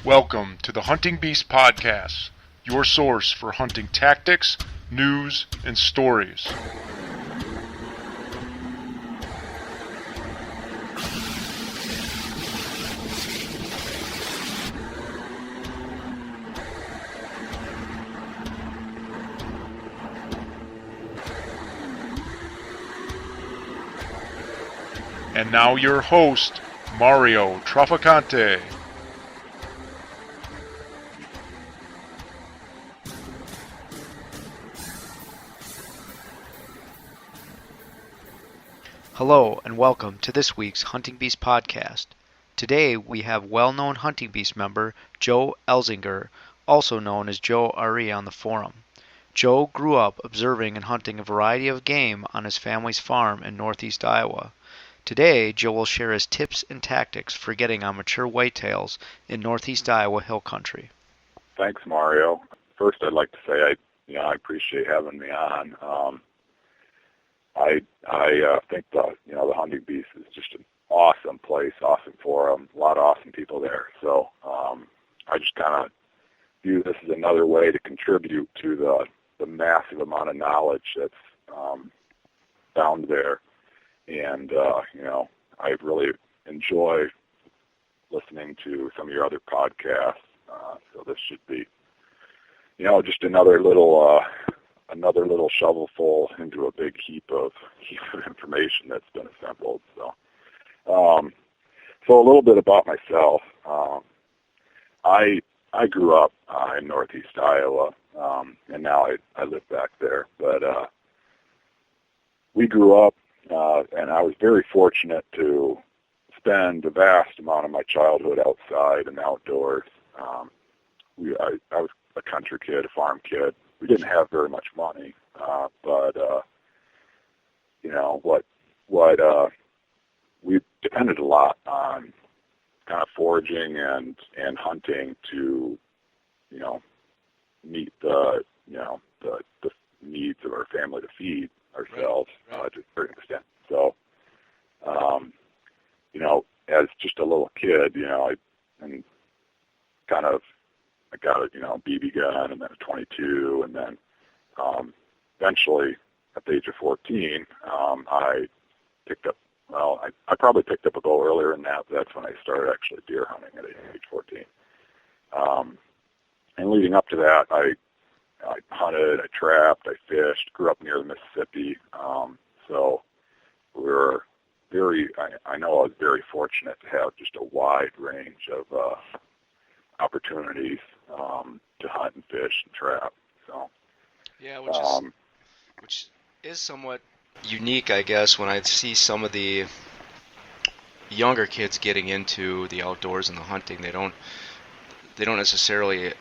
Welcome to the Hunting Beast Podcast, your source for hunting tactics, news, and stories. And now your host, Mario Traficante. Hello and welcome to this week's Hunting Beast Podcast. Today we have well-known Hunting Beast member Joe Elsinger, also known as JoeRE on the forum. Joe grew up observing and hunting a variety of game on his family's farm in northeast Iowa. Today, Joe will share his tips and tactics for getting on mature whitetails in northeast Iowa hill country. Thanks, Mario. First, I'd like to say I appreciate having me on. I think the Hunting Beast is just an awesome place, awesome forum, a lot of awesome people there. So I just kind of view this as another way to contribute to the massive amount of knowledge that's found there. And, I really enjoy listening to some of your other podcasts. So this should be, just another little shovelful into a big heap of information that's been assembled. So a little bit about myself. I grew up in northeast Iowa, and now I live back there. But we grew up, and I was very fortunate to spend the vast amount of my childhood outside and outdoors. I was a country kid, a farm kid. We didn't have very much money, but we depended a lot on kind of foraging and hunting to, meet the needs of our family to feed ourselves to a certain extent. So, as just a little kid, I got a BB gun and then a 22, and then eventually at the age of 14, I picked up. Well, I probably picked up a bow earlier than that, but that's when I started actually deer hunting at age 14. And leading up to that, I hunted, I trapped, I fished, grew up near the Mississippi. So we were I know I was very fortunate to have just a wide range of opportunities to hunt and fish and trap. So yeah, which is somewhat unique, I guess, when I see some of the younger kids getting into the outdoors and the hunting. They don't necessarily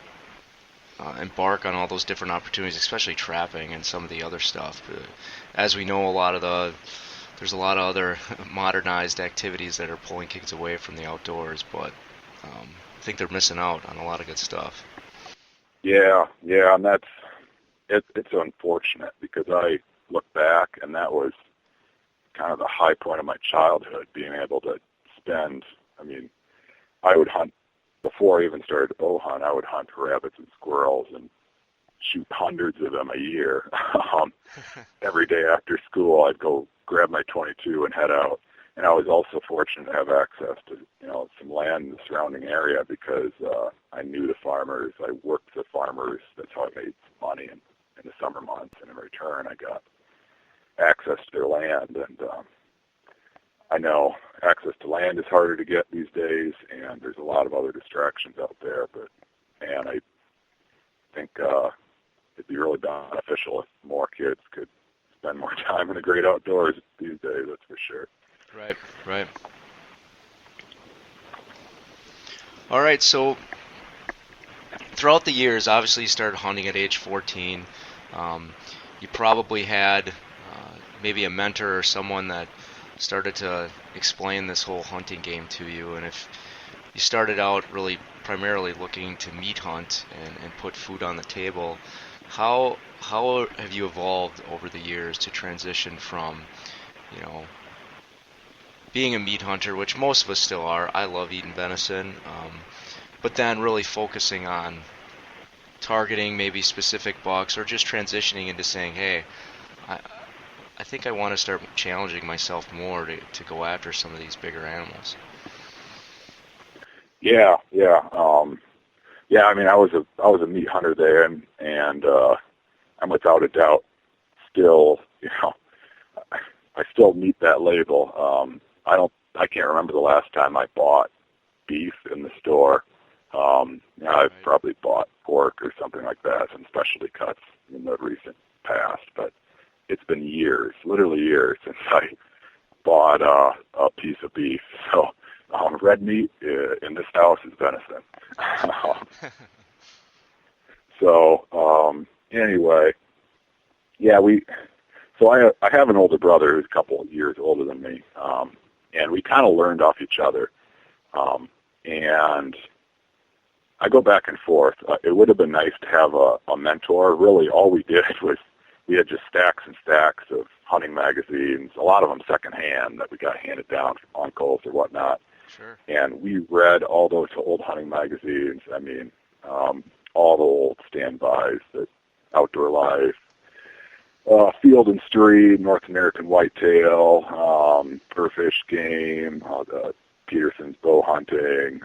embark on all those different opportunities, especially trapping and some of the other stuff. As we know, there's a lot of other modernized activities that are pulling kids away from the outdoors, but I think they're missing out on a lot of good stuff. Yeah, and it's unfortunate because I look back and that was kind of the high point of my childhood, being able to spend, I would hunt, before I even started to bow hunt, I would hunt rabbits and squirrels and shoot hundreds of them a year. Every day after school, I'd go grab my 22 and head out. And I was also fortunate to have access to, some land in the surrounding area because I knew the farmers. I worked with farmers. That's how I made some money in the summer months. And in return, I got access to their land. And I know access to land is harder to get these days, and there's a lot of other distractions out there. But, man, I think it'd be really beneficial if more kids could spend more time in the great outdoors these days, that's for sure. Right. All right, so throughout the years, obviously you started hunting at age 14. You probably had maybe a mentor or someone that started to explain this whole hunting game to you, and if you started out really primarily looking to meat hunt and put food on the table, how have you evolved over the years to transition from, being a meat hunter, which most of us still are? I love eating venison, but then really focusing on targeting maybe specific bucks, or just transitioning into saying, hey, I think I want to start challenging myself more to go after some of these bigger animals. Yeah. I mean, I was a meat hunter there, and I'm without a doubt still, I still meet that label. I can't remember the last time I bought beef in the store. I've probably bought pork or something like that, some specialty cuts in the recent past, but it's been years, literally years, since I bought a piece of beef. So red meat in this house is venison. Anyway, yeah, I have an older brother who's a couple of years older than me, and we kind of learned off each other. And I go back and forth. It would have been nice to have a mentor. Really, all we did was we had just stacks and stacks of hunting magazines, a lot of them secondhand that we got handed down from uncles or whatnot. Sure. And we read all those old hunting magazines. I mean, all the old standbys, the Outdoor Life, Field and Stream, North American Whitetail, Furfish Game, Peterson's Bow Hunting,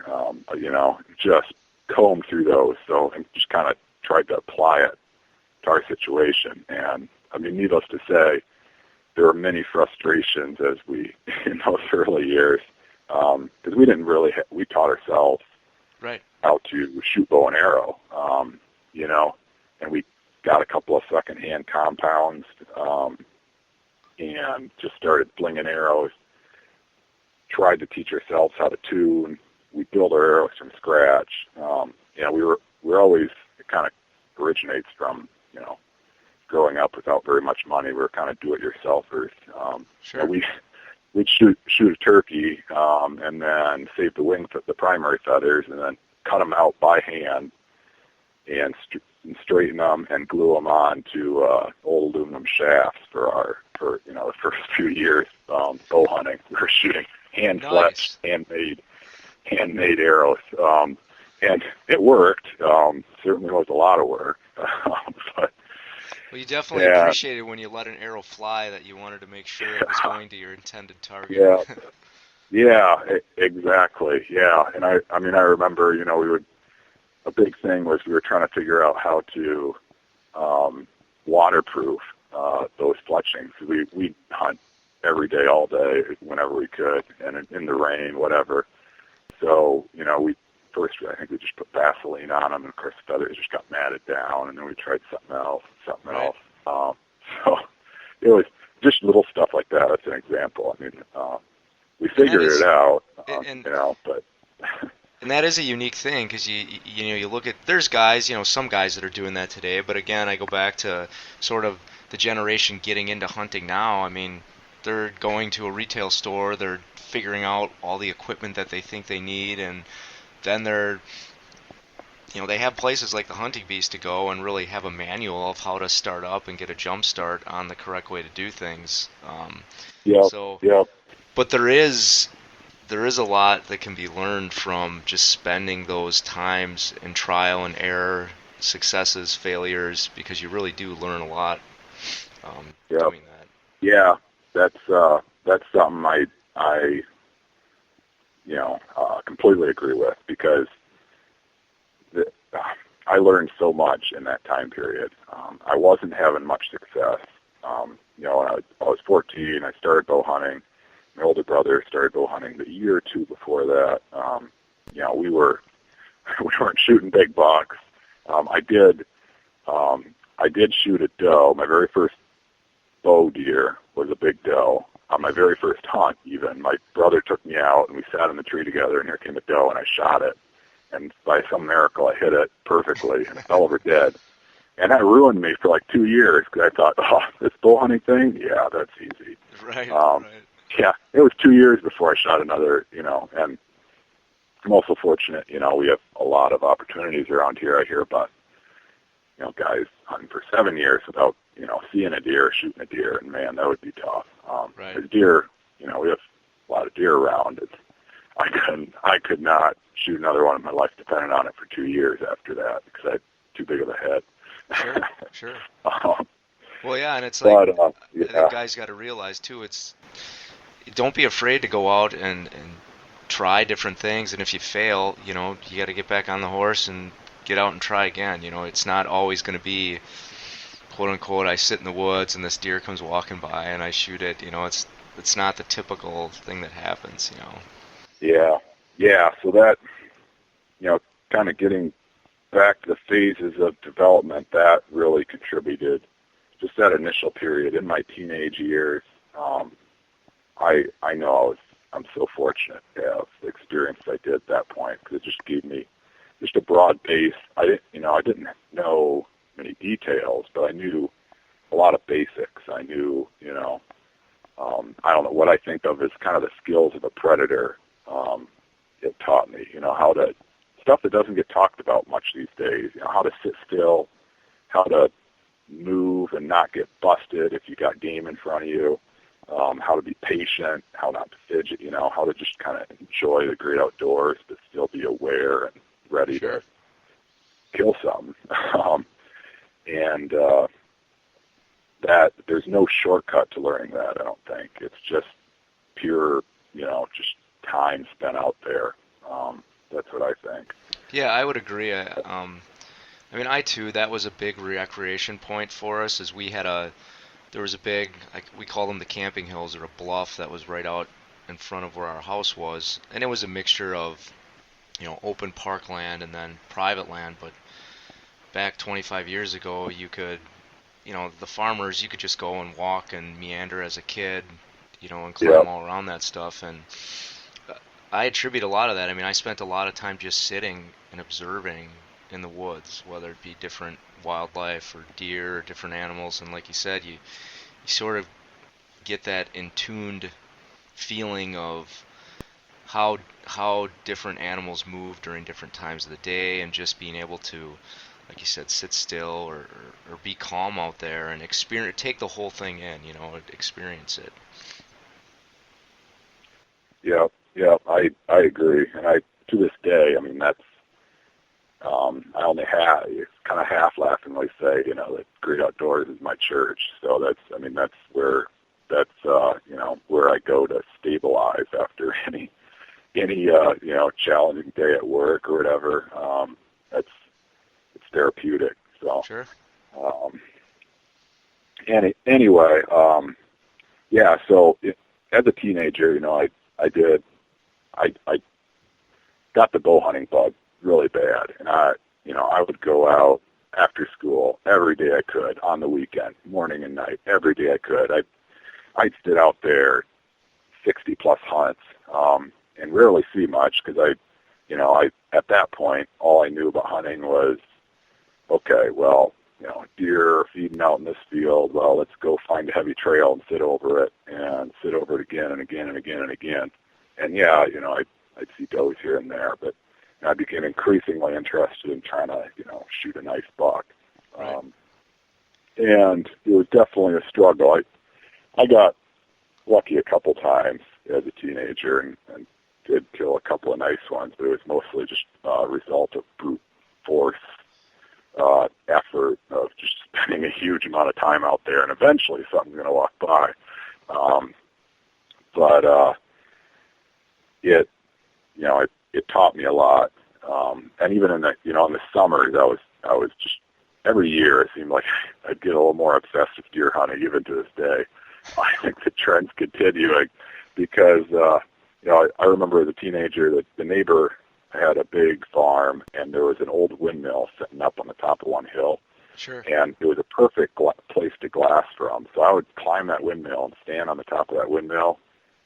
just combed through those. So I just kind of tried to apply it to our situation. And I mean, needless to say, there were many frustrations in those early years, because we didn't really, we taught ourselves how to shoot bow and arrow, and we got a couple of secondhand compounds, and just started flinging arrows, tried to teach ourselves how to tune. We built our arrows from scratch. We're always, it kind of originates from, growing up without very much money. We were kind of do-it-yourselfers. Sure. We'd shoot a turkey, and then save the primary feathers, and then cut them out by hand and straighten them and glue them on to old aluminum shafts for the first few years bow hunting. We were shooting hand-fletched, handmade arrows, and it worked. Certainly was a lot of work, but. Well, you definitely appreciated when you let an arrow fly that you wanted to make sure it was going to your intended target. Exactly. Yeah, and I remember, a big thing was we were trying to figure out how to waterproof those fletchings. We hunt every day, all day, whenever we could, and in the rain, whatever. So, I think we just put Vaseline on them, and of course the feathers just got matted down, and then we tried something else. So it was just little stuff like that. That's an example. I mean, we figured it out, but. And that is a unique thing, because you look at, there's guys, some guys that are doing that today, but again, I go back to sort of the generation getting into hunting now. I mean, they're going to a retail store, they're figuring out all the equipment that they think they need, and then they have places like the Hunting Beast to go and really have a manual of how to start up and get a jump start on the correct way to do things. But there is a lot that can be learned from just spending those times in trial and error, successes, failures, because you really do learn a lot doing that. Yeah, that's something I completely agree with, because I learned so much in that time period. I wasn't having much success. When I was 14, I started bow hunting. My older brother started bow hunting the year or two before that. We weren't shooting big bucks. I did shoot a doe. My very first bow deer was a big doe. On my very first hunt, even, my brother took me out, and we sat in the tree together, and here came a doe, and I shot it. And by some miracle, I hit it perfectly, and it fell over dead. And that ruined me for like 2 years, because I thought, this bow hunting thing, yeah, that's easy. Right. Yeah, it was 2 years before I shot another, and I'm also fortunate, we have a lot of opportunities around here. I hear about, guys hunting for 7 years without, seeing a deer, shooting a deer, and man, that would be tough. As deer, we have a lot of deer around. I could not shoot another one. My life depended on it for 2 years after that because I had too big of a head. Sure. um, Well, yeah, and it's like, yeah. I think guys got to realize too, don't be afraid to go out and try different things, and if you fail, you got to get back on the horse and get out and try again. It's not always going to be, quote unquote, I sit in the woods and this deer comes walking by and I shoot it. It's not the typical thing that happens. Yeah. So that, kind of getting back to the phases of development, that really contributed. Just that initial period in my teenage years, I know I'm so fortunate to have the experience I did at that point because it just gave me just a broad base. I didn't know many details, but I knew a lot of basics. I knew, I don't know what I think of as kind of the skills of a predator. It taught me, how to, stuff that doesn't get talked about much these days, how to sit still, how to move and not get busted if you got game in front of you, how to be patient, how not to fidget, how to just kind of enjoy the great outdoors but still be aware and ready to kill something. That there's no shortcut to learning that, I don't think. It's just pure, just time spent out there. That's what I think. Yeah, I would agree. I too, that was a big recreation point for us, as there was a big, we call them the camping hills, or a bluff that was right out in front of where our house was, and it was a mixture of, open parkland and then private land. But back 25 years ago, you could, the farmers, you could just go and walk and meander as a kid, and climb all around that stuff. And I attribute a lot of that. I spent a lot of time just sitting and observing in the woods, whether it be different wildlife or deer or different animals. And like you said, you sort of get that in-tuned feeling of how different animals move during different times of the day, and just being able to, like you said, sit still or be calm out there and take the whole thing in, experience it. Yeah, I agree. And to this day, that's, I only kind of half laughingly say, that Great Outdoors is my church. So that's where where I go to stabilize after any challenging day at work or whatever. It's therapeutic. So, sure. Anyway, so as a teenager, I got the bow hunting bug really bad, and I would go out after school every day I could, on the weekend, morning and night, every day I could. I'd sit out there 60 plus hunts, and rarely see much because I at that point, all I knew about hunting was, okay, well, deer are feeding out in this field. Well, let's go find a heavy trail and sit over it again and again and again and again. And I'd see does here and there, but I became increasingly interested in trying to, shoot a nice buck. Right. And it was definitely a struggle. I got lucky a couple times as a teenager and did kill a couple of nice ones, but it was mostly just a result of brute force effort of just spending a huge amount of time out there, and eventually something's going to walk by. But it taught me a lot. And even in the in the summers, I was just every year it seemed like I'd get a little more obsessed with deer hunting. Even to this day, I think the trend's continuing because I remember as a teenager that the neighbor had a big farm, and there was an old windmill sitting up on the top of one hill. Sure. And it was a perfect place to glass from. So I would climb that windmill and stand on the top of that windmill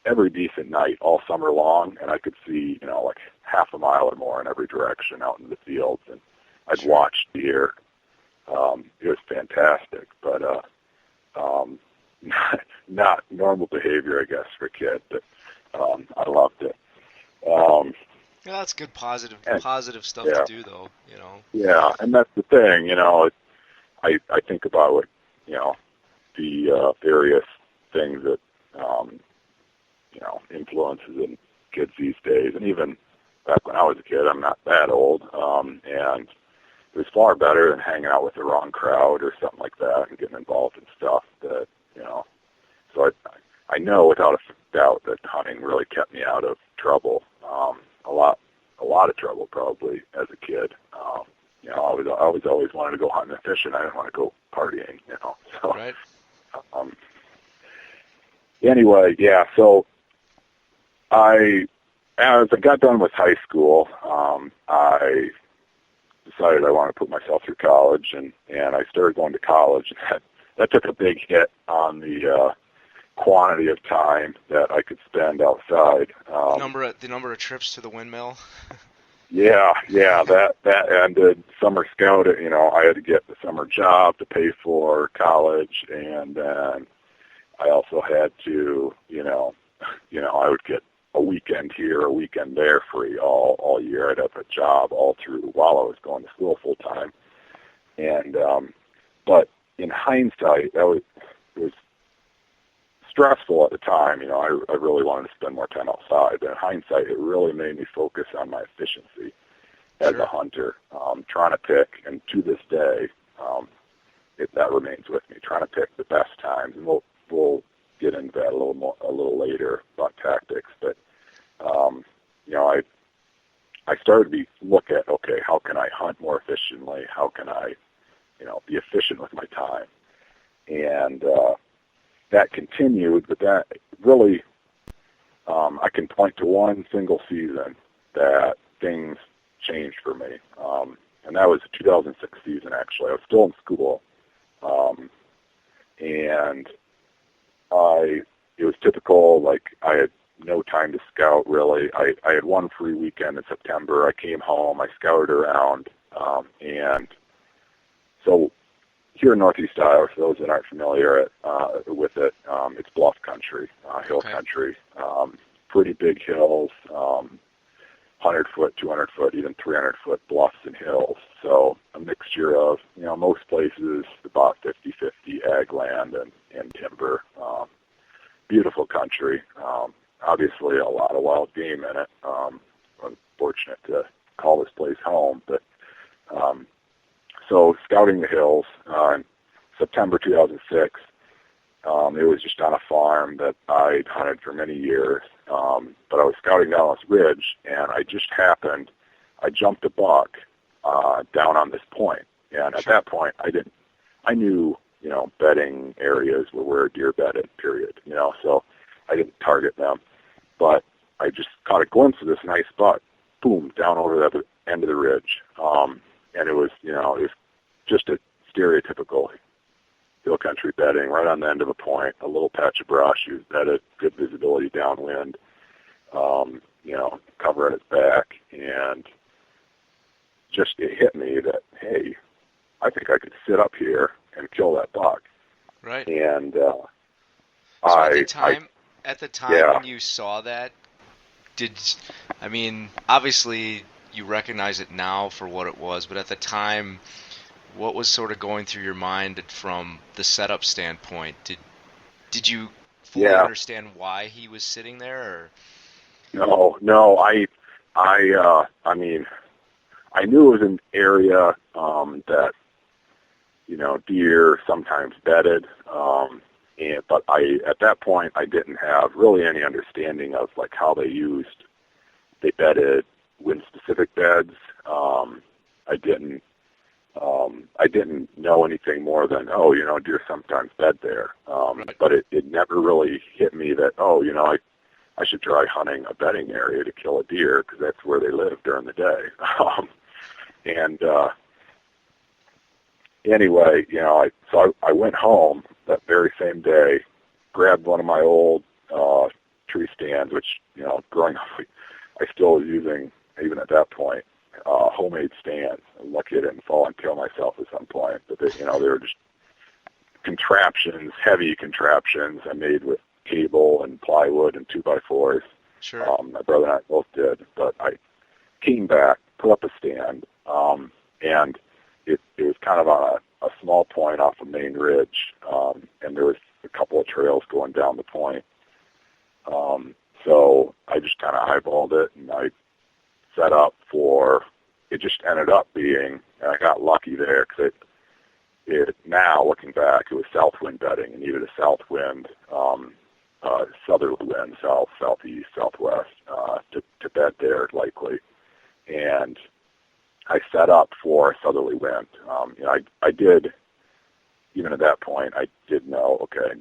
every decent night all summer long, and I could see, like half a mile or more in every direction out in the fields, and I'd watch deer. It was fantastic, but not normal behavior, I guess, for a kid, but I loved it. Yeah, that's good positive stuff to do, though, Yeah, and that's the thing, I think about what, the various things that, influences and kids these days, and even back when I was a kid, I'm not that old, and it was far better than hanging out with the wrong crowd or something like that and getting involved in stuff that, so I know without a doubt that hunting really kept me out of trouble, a lot of trouble probably as a kid. I was always wanted to go hunting and fishing. I didn't want to go partying, so. Right. Anyway, yeah, so as I got done with high school, I decided I wanted to put myself through college, and I started going to college. And that took a big hit on the quantity of time that I could spend outside. The number of trips to the windmill. Yeah, that ended. Summer scout, I had to get the summer job to pay for college, and then I also had to, I would get a weekend here, a weekend there free all year. I'd have a job all through while I was going to school full time. And but in hindsight, it was stressful at the time. I really wanted to spend more time outside. But in hindsight, it really made me focus on my efficiency as a hunter, trying to pick, and to this day, that remains with me, trying to pick the best times. And we'll get into that a little later about tactics. But I started to look at, okay, how can I hunt more efficiently? How can I, be efficient with my time? And that continued, but that really, I can point to one single season that things changed for me. And that was the 2006 season, actually. I was still in school. And it was typical, like I had no time to scout, really. I had one free weekend in September. I came home, I scouted around, and so here in Northeast Iowa, for those that aren't familiar with it, it's bluff country, hill country, pretty big hills, 100-foot, 200-foot, even 300-foot bluffs and hills. So a mixture of, most places about 50-50 ag land and timber. Beautiful country. Obviously a lot of wild game in it. I'm fortunate to call this place home. But so scouting the hills in September 2006, it was just on a farm that I'd hunted for many years. But I was scouting down this ridge, and I jumped a buck down on this point. And at that point, I knew, bedding areas were where deer bedded, period. So I didn't target them. But I just caught a glimpse of this nice buck, boom, down over the end of the ridge. And it was just a stereotypical hill country bedding right on the end of a point, a little patch of brush. He was bedded, good visibility downwind, cover at its back, and just it hit me that, hey, I think I could sit up here and kill that buck. Right. And so at the time when you saw that, obviously you recognize it now for what it was, but at the time, what was sort of going through your mind from the setup standpoint? Did you fully understand why he was sitting there? Or? No. I knew it was an area that deer sometimes bedded, but at that point I didn't have really any understanding of like how they bedded wind-specific beds. I didn't know anything more than, deer sometimes bed there. Right. But it never really hit me that, I should try hunting a bedding area to kill a deer because that's where they live during the day. Anyway, so I went home that very same day, grabbed one of my old tree stands, which, growing up, I still was using, even at that point, homemade stands. I'm lucky I didn't fall and kill myself at some point, but they were just contraptions, heavy contraptions I made with cable and plywood and 2x4s. Sure. My brother and I both did, but I came back, put up a stand, and it was kind of on a small point off a main ridge, and there was a couple of trails going down the point. so I just kind of eyeballed it, and I set up for, it just ended up being, and I got lucky there, because it now, looking back, it was south wind bedding. It needed a south wind, southerly wind, south, southeast, southwest, to bed there likely. And I set up for a southerly wind. I did, even at that point, I did know, okay,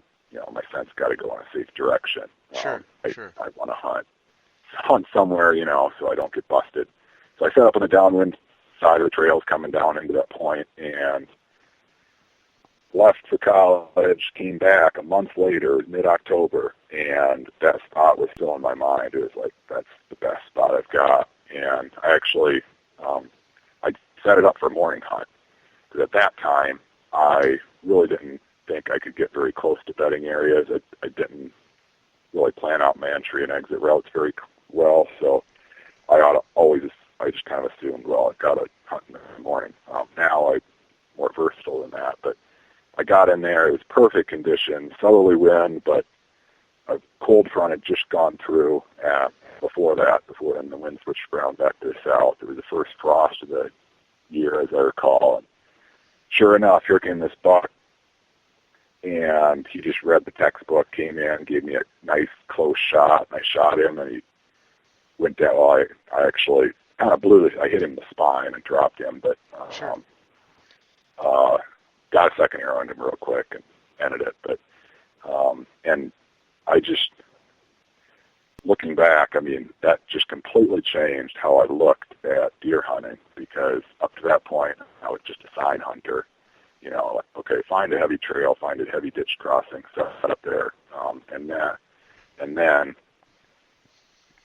my scent's got to go in a safe direction. Sure. I want to hunt somewhere, so I don't get busted. So I set up on the downwind side of the trails coming down into that point, and left for college, came back a month later, mid-October, and that spot was still in my mind. It was like, that's the best spot I've got. And I actually, I set it up for a morning hunt, because at that time, I really didn't think I could get very close to bedding areas. I didn't really plan out my entry and exit routes very well, so I just kind of assumed, well, I've got to hunt in the morning. Now I'm more versatile than that, but I got in there. It was perfect conditions, southerly wind, but a cold front had just gone through before then the wind switched around back to the south. It was the first frost of the year, as I recall. And sure enough, here came this buck, and he just read the textbook, came in, gave me a nice close shot, and I shot him, and he went down. Well, I actually kind of I hit him in the spine and dropped him, but Sure. Got a second arrow into him real quick and ended it. But and I just, looking back, I mean, that just completely changed how I looked at deer hunting, because up to that point, I was just a sign hunter. Like, okay, find a heavy trail, find a heavy ditch crossing, set up there, and then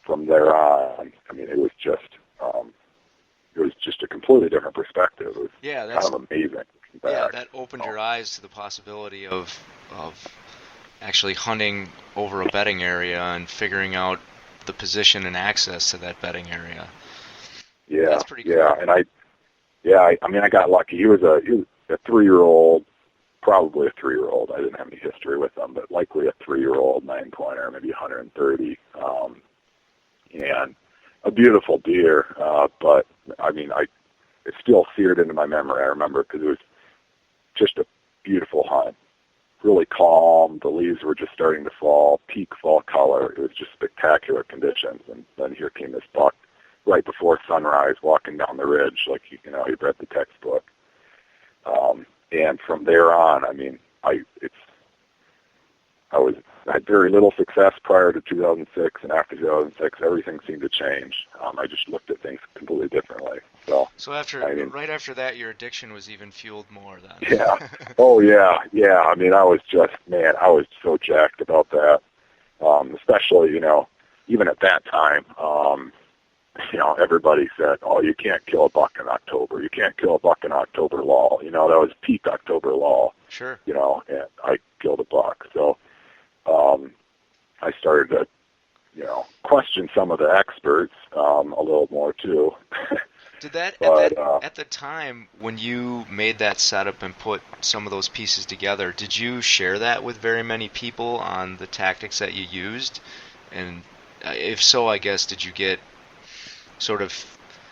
from there on, I mean, it was just a completely different perspective. It was kind of amazing. Yeah, that opened your eyes to the possibility of actually hunting over a bedding area and figuring out the position and access to that bedding area. Yeah, that's pretty cool. Yeah, and I got lucky. He was a 3-year-old, probably a 3-year-old. I didn't have any history with him, but likely a 3-year-old 9-pointer, maybe 130, and a beautiful deer. But I mean, it's still seared into my memory. I remember, because it was just a beautiful hunt, really calm. The leaves were just starting to fall, peak fall color. It was just spectacular conditions. And then here came this buck right before sunrise, walking down the ridge, like he read the textbook. And from there on, I mean, I had very little success prior to 2006, and after 2006, everything seemed to change. I just looked at things completely differently. So right after that, your addiction was even fueled more then. Yeah. Oh yeah. I mean, I was so jacked about that. Especially, even at that time, everybody said, "Oh, you can't kill a buck in October. You can't kill a buck in October lull." That was peak October lull. Sure. And I killed a buck. So I started to, question some of the experts a little more too. Did that, at the time when you made that setup and put some of those pieces together, did you share that with very many people on the tactics that you used? And if so, I guess, did you get sort of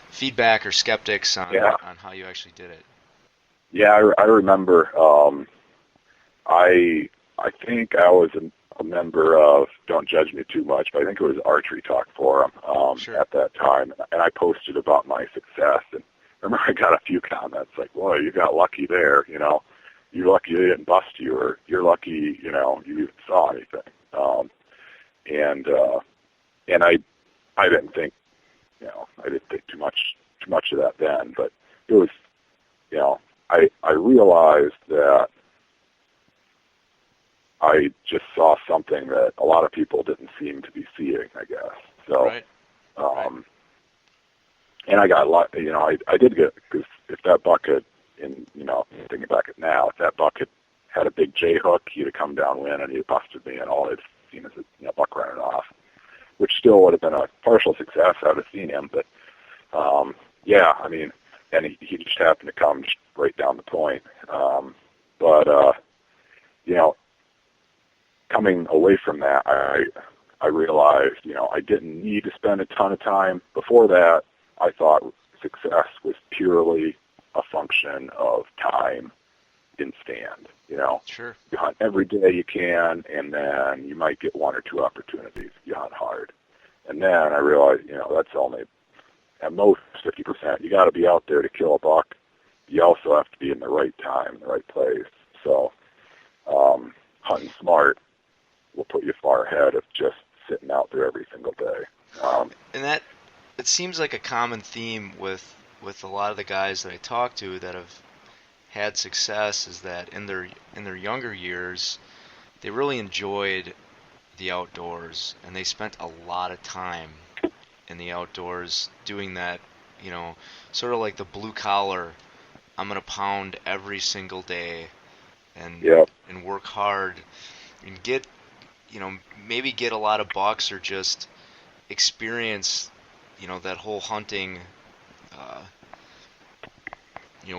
feedback or skeptics on how you actually did it? Yeah, I remember. I think I was a member of, don't judge me too much, but I think it was Archery Talk Forum at that time, and I posted about my success, and I remember I got a few comments like, "Well, you got lucky there, you're lucky they didn't bust you, or you're lucky, you even saw anything." And I didn't think, too much of that then, but it was, I realized that I just saw something that a lot of people didn't seem to be seeing, I guess. So, right. And I got lucky, I did get, because if that buck had, thinking back at now, if that buck had a big J hook, he'd have come downwind and he'd have busted me, and all I'd seen is a buck running off, which still would have been a partial success. I would have seen him, but I mean, and he just happened to come just right down the point. But coming away from that, I realized, I didn't need to spend a ton of time. Before that, I thought success was purely a function of time in stand. Sure. You hunt every day you can, and then you might get one or two opportunities. You hunt hard. And then I realized, that's only at most 50%. You got to be out there to kill a buck. You also have to be in the right time, in the right place. So hunting smart will put you far ahead of just sitting out there every single day. And that, it seems like a common theme with a lot of the guys that I talk to that have had success, is that in their younger years, they really enjoyed the outdoors, and they spent a lot of time in the outdoors doing that, sort of like the blue collar. I'm going to pound every single day and work hard and get, maybe get a lot of bucks, or just experience, that whole hunting,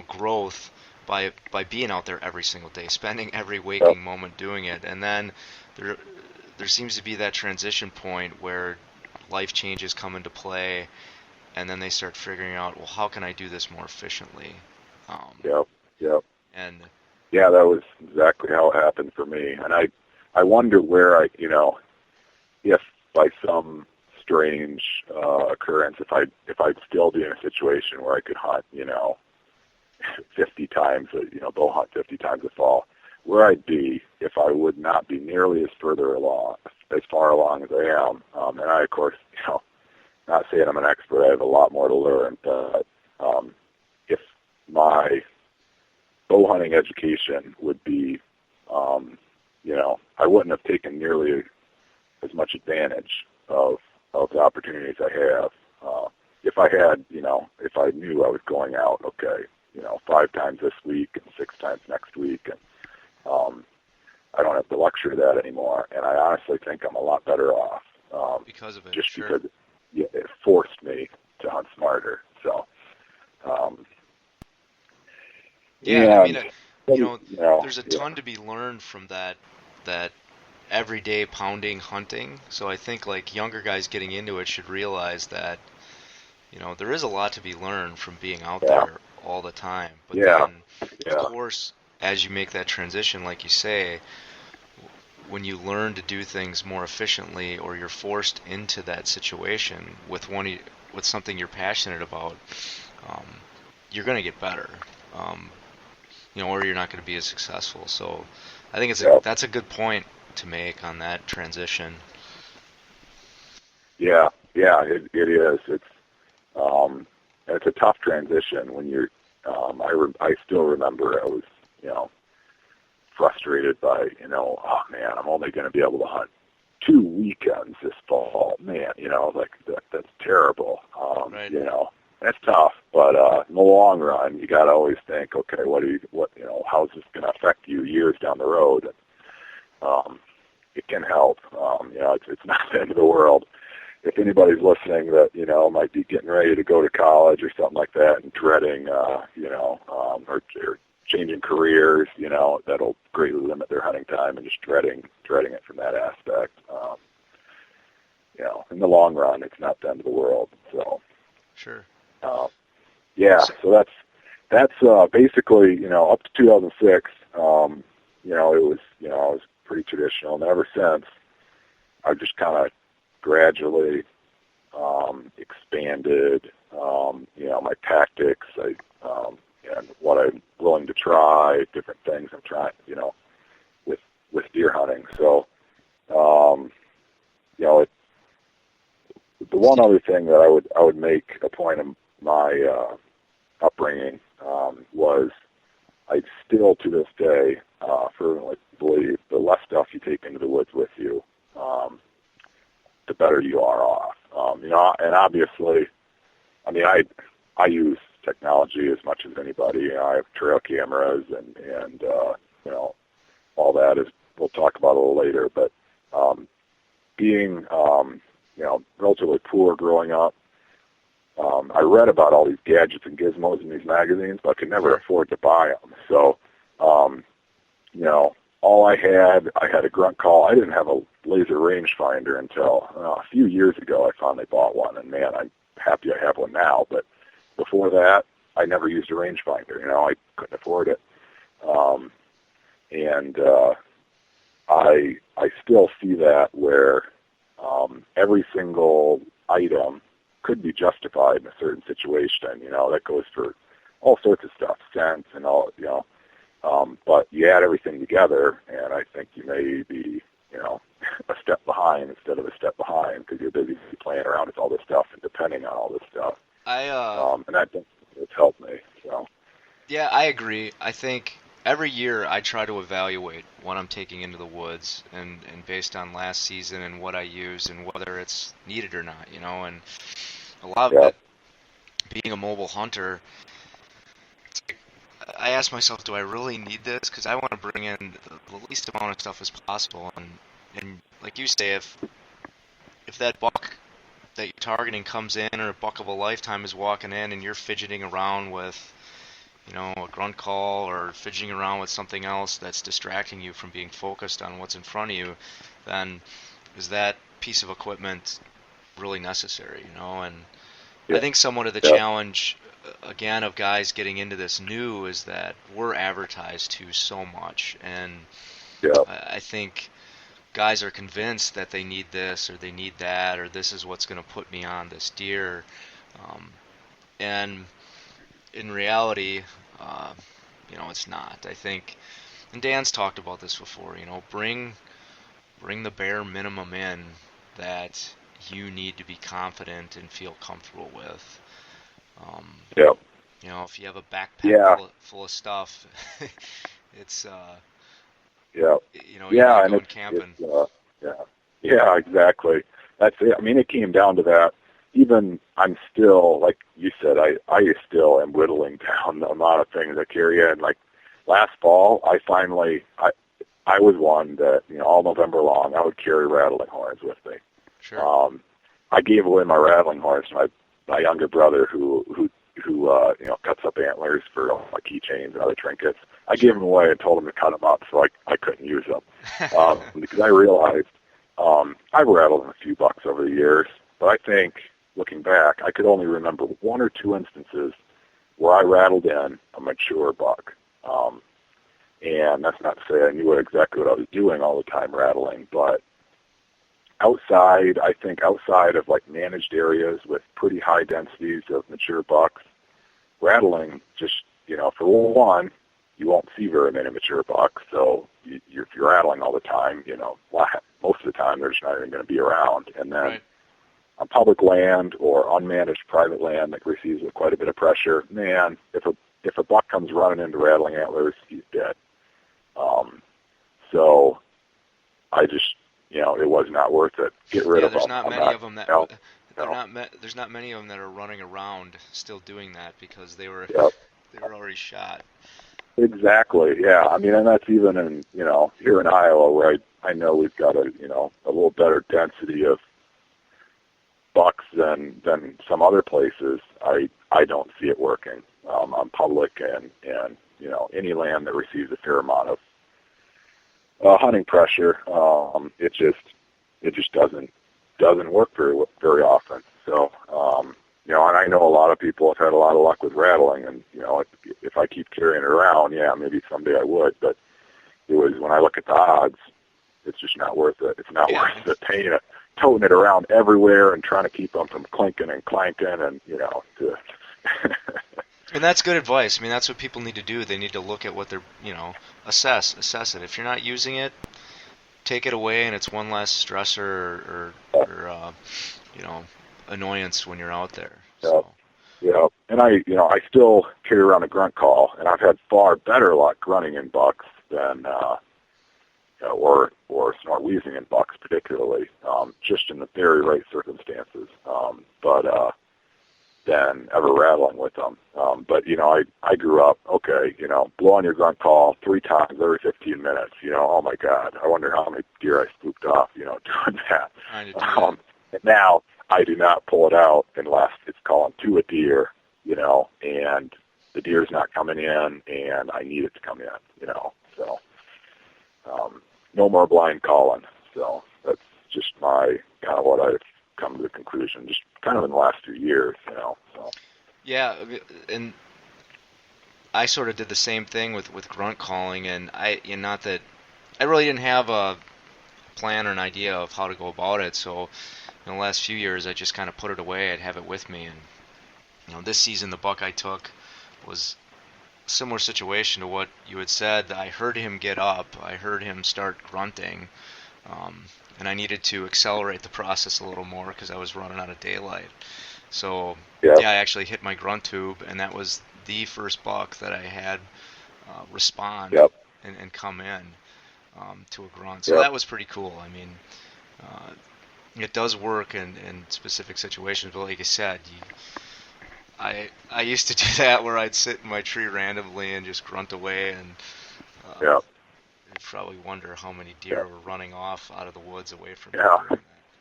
growth by being out there every single day, spending every waking moment doing it. And then there seems to be that transition point where life changes come into play, and then they start figuring out, well, how can I do this more efficiently? And yeah, that was exactly how it happened for me. And I wonder where if by some strange occurrence, if I'd still be in a situation where I could hunt, 50 times, bow hunt 50 times a fall, where I'd be if I would not be nearly as far along as I am. And I, of course, not saying I'm an expert, I have a lot more to learn, but if my bow hunting education would be, I wouldn't have taken nearly as much advantage of the opportunities I have. If I had, if I knew I was going out, 5 times this week and 6 times next week, and I don't have the luxury of that anymore. And I honestly think I'm a lot better off because of it. Just sure. because it forced me to hunt smarter. So. There's a ton to be learned from that everyday pounding hunting. So I think like younger guys getting into it should realize that, there is a lot to be learned from being out there all the time. But then, of course, as you make that transition, like you say, when you learn to do things more efficiently, or you're forced into that situation with something you're passionate about, you're going to get better. Or you're not going to be as successful. So I think that's a good point to make on that transition. Yeah, it is. It's a tough transition when you're. I still remember I was, frustrated by, oh man, I'm only going to be able to hunt 2 weekends this fall. Man, that's terrible. Right. That's tough, but in the long run, you got to always think, okay, how's this going to affect you years down the road? And, it can help. It's not the end of the world. If anybody's listening that might be getting ready to go to college or something like that, and dreading, or changing careers, that'll greatly limit their hunting time, and just dreading it from that aspect. In the long run, it's not the end of the world. So. Sure. So that's basically, up to 2006, it was, I was pretty traditional, and ever since, I've just kind of gradually expanded, my tactics, and what I'm willing to try, different things I'm trying, with deer hunting. So, the one other thing that I would make a point of my upbringing was I still to this day fervently believe the less stuff you take into the woods with you, the better you are off. And obviously, I use technology as much as anybody. I have trail cameras and all that is, we'll talk about a little later. But being relatively poor growing up, I read about all these gadgets and gizmos in these magazines, but I could never afford to buy them. So, all I had a grunt call. I didn't have a laser rangefinder until a few years ago. I finally bought one, and man, I'm happy I have one now. But before that, I never used a rangefinder. I couldn't afford it. I still see that where every single item could be justified in a certain situation. That goes for all sorts of stuff, scents and all, but you add everything together, and I think you may be, a step behind instead of a step behind because you're busy playing around with all this stuff and depending on all this stuff. And I think it's helped me. So. Yeah, I agree. I think every year I try to evaluate what I'm taking into the woods and based on last season and what I use and whether it's needed or not, and a lot of it, being a mobile hunter, I ask myself, do I really need this? Because I want to bring in the least amount of stuff as possible. And like you say, if that buck that you're targeting comes in, or a buck of a lifetime is walking in, and you're fidgeting around with, a grunt call or fidgeting around with something else that's distracting you from being focused on what's in front of you, then is that piece of equipment really necessary? And I think somewhat of the challenge, again, of guys getting into this new is that we're advertised to so much, and I think guys are convinced that they need this or they need that, or this is what's going to put me on this deer, and in reality, it's not. I think, and Dan's talked about this before, bring the bare minimum in that you need to be confident and feel comfortable with. If you have a backpack full of stuff, it's you're going camping. Yeah, exactly. That's it. I mean, it came down to that. Even I'm still, like you said, I still am whittling down the amount of things I carry in. Like last fall, I was one that, all November long, I would carry rattling horns with me. Sure. I gave away my rattling horns to my younger brother who cuts up antlers for my keychains and other trinkets. I gave them away and told him to cut them up so I couldn't use them. Because I realized I've rattled in a few bucks over the years, but I think, looking back, I could only remember one or two instances where I rattled in a mature buck. And that's not to say I knew exactly what I was doing all the time rattling, but outside of like managed areas with pretty high densities of mature bucks, rattling just, for one, you won't see very many mature bucks, so if you're rattling all the time, most of the time they're just not even going to be around. And then on public land or unmanaged private land that receives quite a bit of pressure, man, if a buck comes running into rattling antlers, he's dead. So I just, it was not worth it. Get rid of them. There's not many of them that there's not many of them that are running around still doing that because they were already shot. Exactly. Yeah. I mean, and that's even in here in Iowa where I know we've got a little better density of bucks than some other places. I don't see it working on public and any land that receives a fair amount of hunting pressure. It just doesn't work very often. So and I know a lot of people have had a lot of luck with rattling, and if I keep carrying it around, maybe someday I would. But it was, when I look at the odds, it's just not worth it. It's not worth it toting it around everywhere and trying to keep them from clinking and clanking and And that's good advice. I mean, that's what people need to do. They need to look at what they're, assess it. If you're not using it, take it away, and it's one less stressor or annoyance when you're out there. So. Yeah. And I still carry around a grunt call, and I've had far better luck grunting in bucks than or snort wheezing in bucks particularly, just in the very right circumstances. But than ever rattling with them. But I grew up, blow on your grunt call 3 times every 15 minutes. Oh my God, I wonder how many deer I spooked off, doing that. And now I do not pull it out unless it's calling to a deer, and the deer's not coming in, and I need it to come in, so. no more blind calling. So that's just my kind of what I've come to the conclusion, just kind of in the last few years, So. Yeah, and I sort of did the same thing with grunt calling, and not that I really didn't have a plan or an idea of how to go about it. So in the last few years, I just kind of put it away. I'd have it with me, and this season the buck I took was a similar situation to what you had said. I heard him get up, I heard him start grunting, and I needed to accelerate the process a little more because I was running out of daylight. So yeah, I actually hit my grunt tube, and that was the first buck that I had respond and come in to a grunt. So that was pretty cool. I mean, it does work in specific situations, but like I said, I used to do that where I'd sit in my tree randomly and just grunt away, and you'd probably wonder how many deer were running off out of the woods away from me.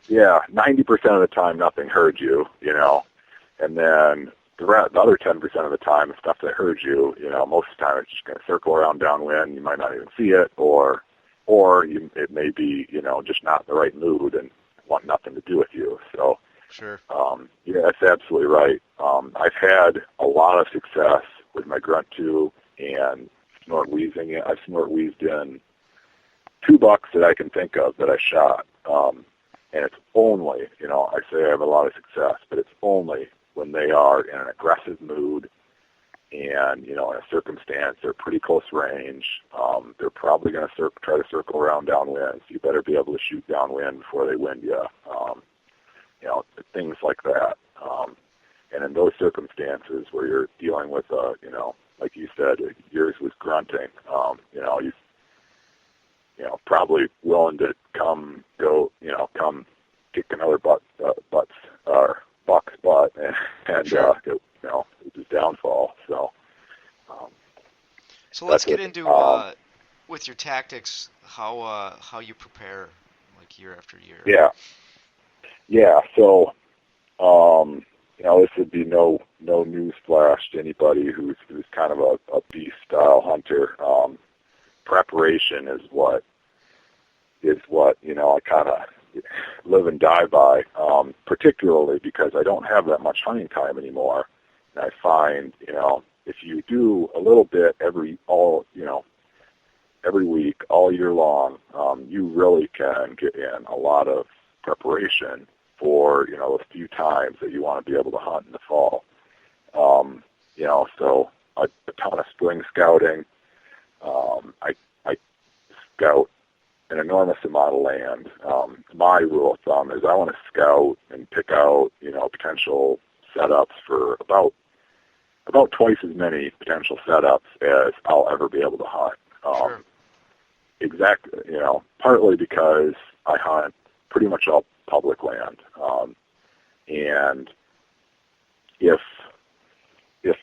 Yeah, 90% of the time nothing heard you, and then the other 10% of the time, the stuff that heard you, most of the time it's just going to circle around downwind. You might not even see it, or it may be, just not in the right mood and want nothing to do with you. So, sure. Yeah, that's absolutely right. I've had a lot of success with my grunt tube and snort wheezing it. I've snort wheezed in 2 bucks that I can think of that I shot. And it's only, I say I have a lot of success, but it's only when they are in an aggressive mood and, in a circumstance, they're pretty close range. They're probably going to try to circle around downwind, so you better be able to shoot downwind before they wind you. Things like that. And in those circumstances where you're dealing with, like you said, yours was grunting, he's, probably willing to come kick another buck's butt, and sure. It's his downfall. So let's get into with your tactics, how you prepare, like year after year. Yeah. So, this would be no news flash to anybody who's kind of a beast style hunter. Preparation is what I kind of live and die by, particularly because I don't have that much hunting time anymore. And I find, if you do a little bit every week, all year long, you really can get in a lot of preparation for, a few times that you want to be able to hunt in the fall. So a ton of spring scouting. I scout an enormous amount of land. My rule of thumb is I want to scout and pick out, potential setups for about twice as many potential setups as I'll ever be able to hunt. Sure. Exactly, partly because I hunt pretty much all public land. And if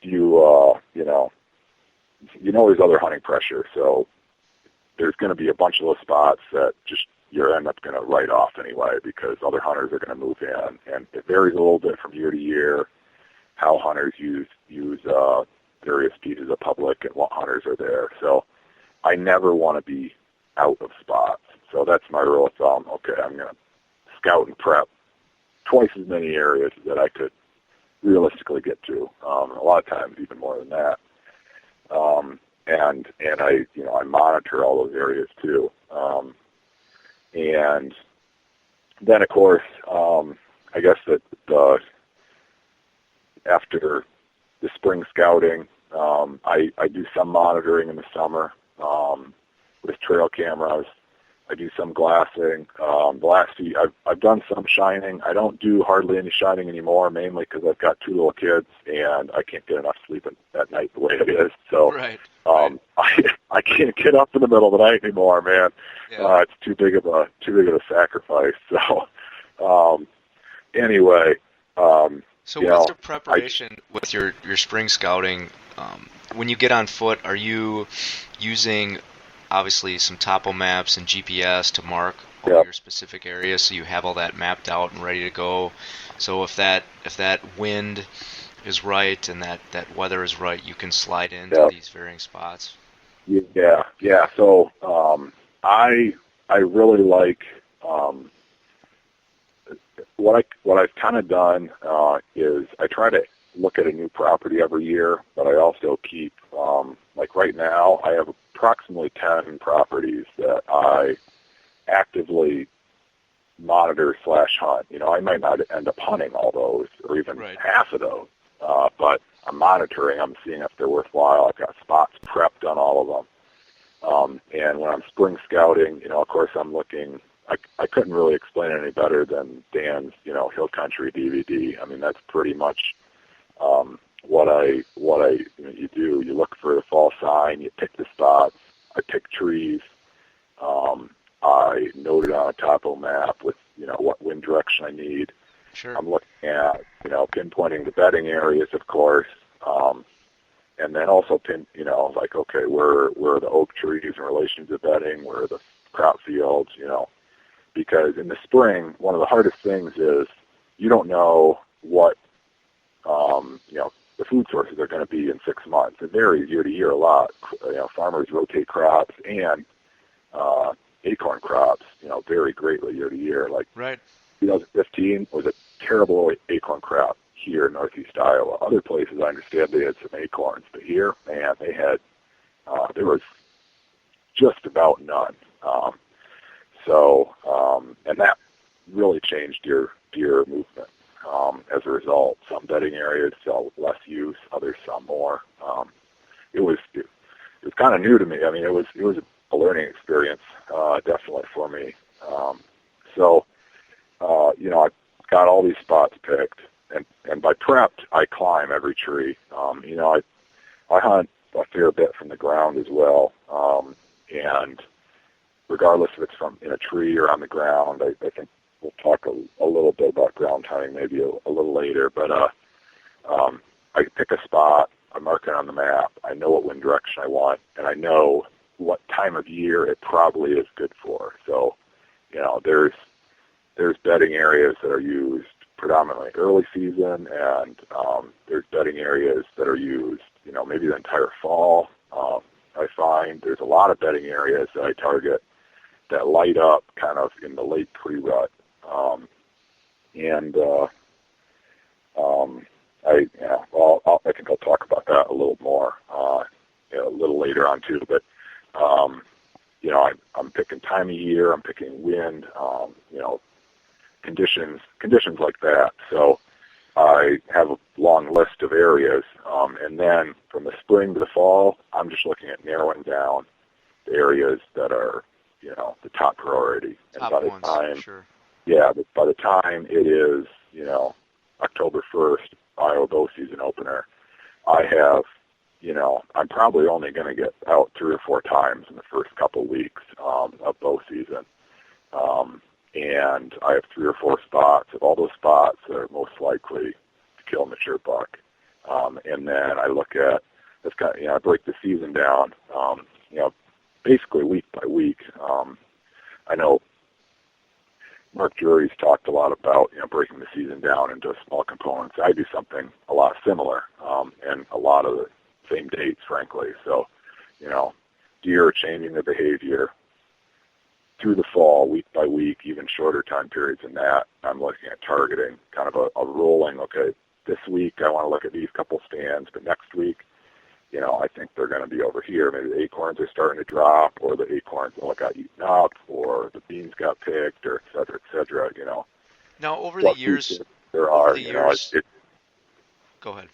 you, there's other hunting pressure, so there's going to be a bunch of those spots that just you end up going to write off anyway because other hunters are going to move in, and it varies a little bit from year to year how hunters use various pieces of public and what hunters are there. So I never want to be out of spots. So that's my rule of thumb. Okay, I'm going to scout and prep twice as many areas that I could realistically get to. A lot of times even more than that. And I monitor all those areas too. And then of course, I guess that after the spring scouting, I do some monitoring in the summer with trail cameras. I do some glassing. The last few, I've done some shining. I don't do hardly any shining anymore, mainly because I've got 2 little kids and I can't get enough sleep at night the way it is. So right. I can't get up in the middle of the night anymore, man. Yeah. It's too big of a sacrifice. So anyway. So what's your preparation with your spring scouting? When you get on foot, are you using obviously some topo maps and GPS to mark all your specific areas so you have all that mapped out and ready to go? So if that wind is right and that weather is right, you can slide into these varying spots? Yeah. So I really like what I've kind of done is I try to look at a new property every year, but I also keep like right now I have approximately 10 properties that I actively monitor / hunt. You know, I might not end up hunting all those or even half of those, but I'm monitoring. I'm seeing if they're worthwhile. I've got spots prepped on all of them. And when I'm spring scouting, you know, of course I'm looking. I couldn't really explain it any better than Dan's, you know, Hill Country DVD. I mean, that's pretty much what I you know, you do. You look for the fall sign. You pick the spots. I pick trees. I note it on a topo map with, you know, what wind direction I need. Sure. I'm looking at, you know, pinpointing the bedding areas, of course, and then also you know, like, okay, where are the oak trees in relation to bedding? Where are the crop fields? You know, because in the spring, one of the hardest things is you don't know what, you know, the food sources are going to be in 6 months. It varies year to year a lot. You know, farmers rotate crops and acorn crops, you know, vary greatly year to year. Like 2015 was a terrible acorn crop here in Northeast Iowa. Other places, I understand they had some acorns, but here, man, they had, there was just about none. And that really changed deer movement. As a result, some bedding areas saw less use, others saw more. It was kind of new to me. I mean, it was a learning experience, definitely for me. You know, I got all these spots picked, and by prepped, I climb every tree. You know, I hunt a fair bit from the ground as well, and regardless if it's from in a tree or on the ground, I think we'll talk a little bit about ground hunting maybe a little later, but I pick a spot, I mark it on the map, I know what wind direction I want, and I know what time of year it probably is good for. So, you know, there's bedding areas that are used predominantly early season, and there's bedding areas that are used, you know, maybe the entire fall. I find there's a lot of bedding areas that I target that light up kind of in the late pre-rut. I think I'll talk about that a little more you know, a little later on too. But you know, I'm picking time of year, I'm picking wind, you know, conditions like that. So I have a long list of areas, and then from the spring to the fall, I'm just looking at narrowing down the areas that are, you know, the top priority. And top by the ones, time, sure. Yeah, but by the time it is, you know, October 1st, Iowa bow season opener, I have, you know, I'm probably only going to get out 3 or 4 times in the first couple of weeks of bow season. And I have 3 or 4 spots. Of all those spots that are most likely to kill a mature buck. And then I look at, it's kind of, you know, I break the season down, you know, basically week by week. I know Mark JoeRE's talked a lot about, you know, breaking the season down into small components. I do something a lot similar, and a lot of the same dates, frankly. So, you know, deer are changing their behavior through the fall, week by week, even shorter time periods than that. I'm looking at targeting kind of a rolling, okay, this week I want to look at these couple stands, but next week, you know, I think they're going to be over here. Maybe the acorns are starting to drop, or the acorns got eaten up, or the beans got picked, or et cetera, you know. Now, over the years, there are, the you know, go ahead.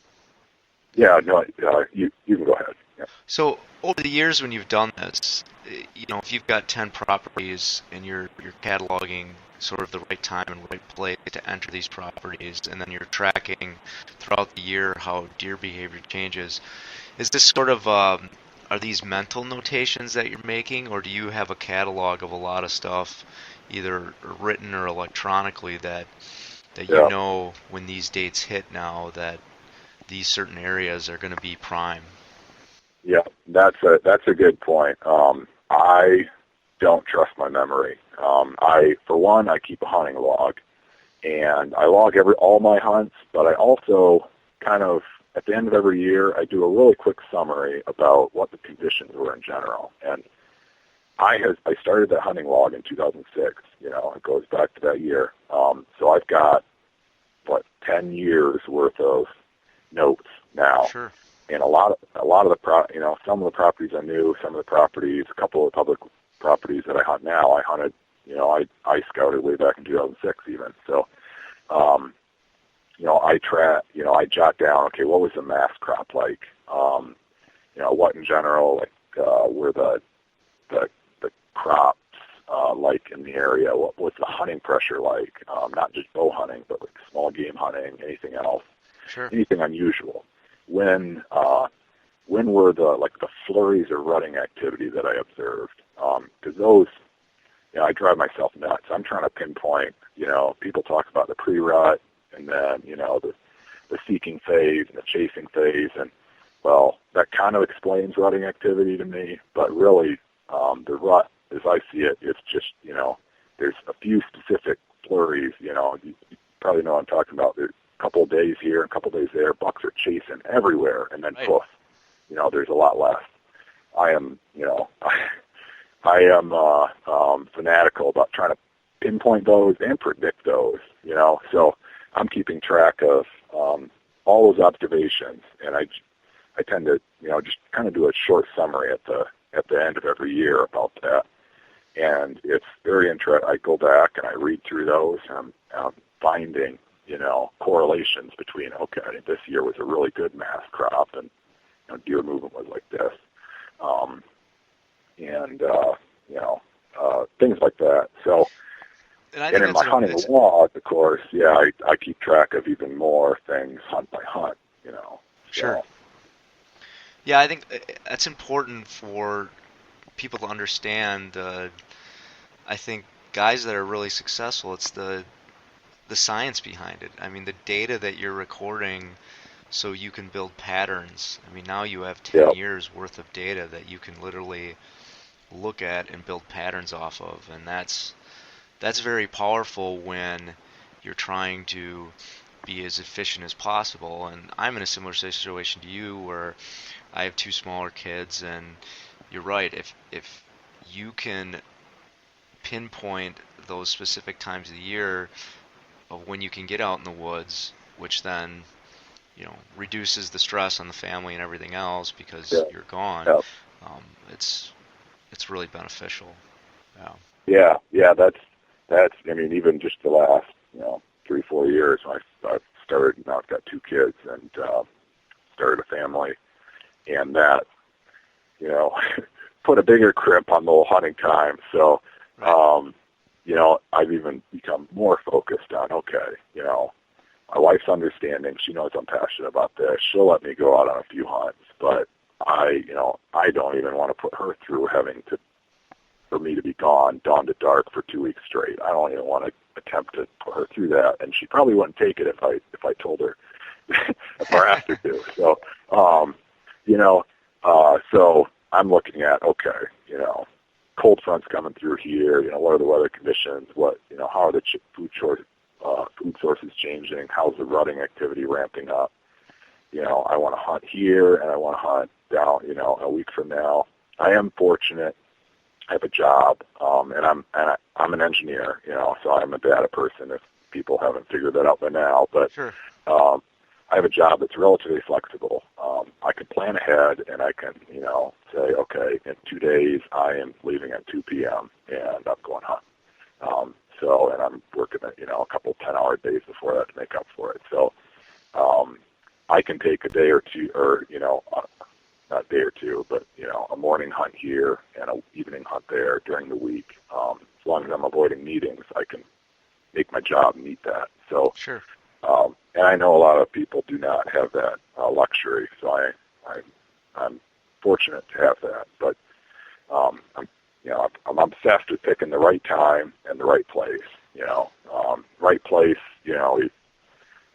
Yeah, no, you can go ahead. Yeah. So over the years when you've done this, you know, if you've got 10 properties and you're cataloging sort of the right time and right place to enter these properties, and then you're tracking throughout the year how deer behavior changes, is this sort of, are these mental notations that you're making, or do you have a catalog of a lot of stuff, either written or electronically, that you know when these dates hit now that these certain areas are going to be prime? Yeah, that's a good point. I don't trust my memory. For one, I keep a hunting log, and I log all my hunts, but I also kind of, at the end of every year, I do a really quick summary about what the conditions were in general. And I started that hunting log in 2006. It goes back to that year. So I've got 10 years worth of notes now. Sure. And a lot of some of the properties I knew, some of the properties, a couple of public properties that I hunt now, I hunted, I scouted way back in 2006 even. So, I jot down, okay, what was the mass crop like? What in general, were the crops like in the area? What was the hunting pressure like? Not just bow hunting, but like small game hunting, anything else, Sure. anything unusual. When were the flurries or rutting activity that I observed? Because those, I drive myself nuts. I'm trying to pinpoint. People talk about the pre-rut and then the seeking phase and the chasing phase, and well, that kind of explains rutting activity to me. But really, the rut, as I see it, it's just there's a few specific flurries. You probably know what I'm talking about. There's a couple of days here, a couple of days there. Bucks are chasing everywhere, and then Right. poof, there's a lot less. I am, I am fanatical about trying to pinpoint those and predict those. So I'm keeping track of all those observations, and I tend to, just kind of do a short summary at the end of every year about that. And it's very interesting. I go back and I read through those, and I'm finding, correlations between, okay, this year was a really good mass crop, and deer movement was like this, things like that. So, and in my hunting log, of course, I keep track of even more things hunt by hunt, Sure. So. Yeah, I think that's important for people to understand. I think guys that are really successful, it's the science behind it. I mean, the data that you're recording so you can build patterns. I mean, now you have 10 years worth of data that you can literally look at and build patterns off of, and that's very powerful when you're trying to be as efficient as possible. And I'm in a similar situation to you where I have 2 smaller kids, and you're right, if you can pinpoint those specific times of the year of when you can get out in the woods, which then reduces the stress on the family and everything else because you're gone. It's really beneficial. Yeah. That's. I mean, even just the last 3-4 years, I've started. Now I've got 2 kids and started a family, and that put a bigger crimp on the whole hunting time. So, I've even become more focused on, okay, my wife's understanding. She knows I'm passionate about this. She'll let me go out on a few hunts, but I don't even want to put her through for me to be gone dawn to dark for 2 weeks straight. I don't even want to attempt to put her through that, and she probably wouldn't take it if I told her if I asked her to. So, so I'm looking at, okay, cold fronts coming through here. What are the weather conditions? How are the food sources changing? How's the rutting activity ramping up? I want to hunt here, and I want to hunt down, a week from now. I am fortunate. I have a job, and I'm an engineer, so I'm a data person. If people haven't figured that out by now, but Sure. I have a job that's relatively flexible. I can plan ahead, and I can, say, okay, in 2 days I am leaving at 2 p.m. and I'm going hunt. And I'm working at, a couple 10-hour days before that to make up for it. So I can take a day or two, or, not a day or two, but, a morning hunt here and an evening hunt there during the week. As long as I'm avoiding meetings, I can make my job meet that. So, Sure. And I know a lot of people do not have that luxury, so I'm fortunate to have that. But I'm obsessed with picking the right time and the right place. Right place.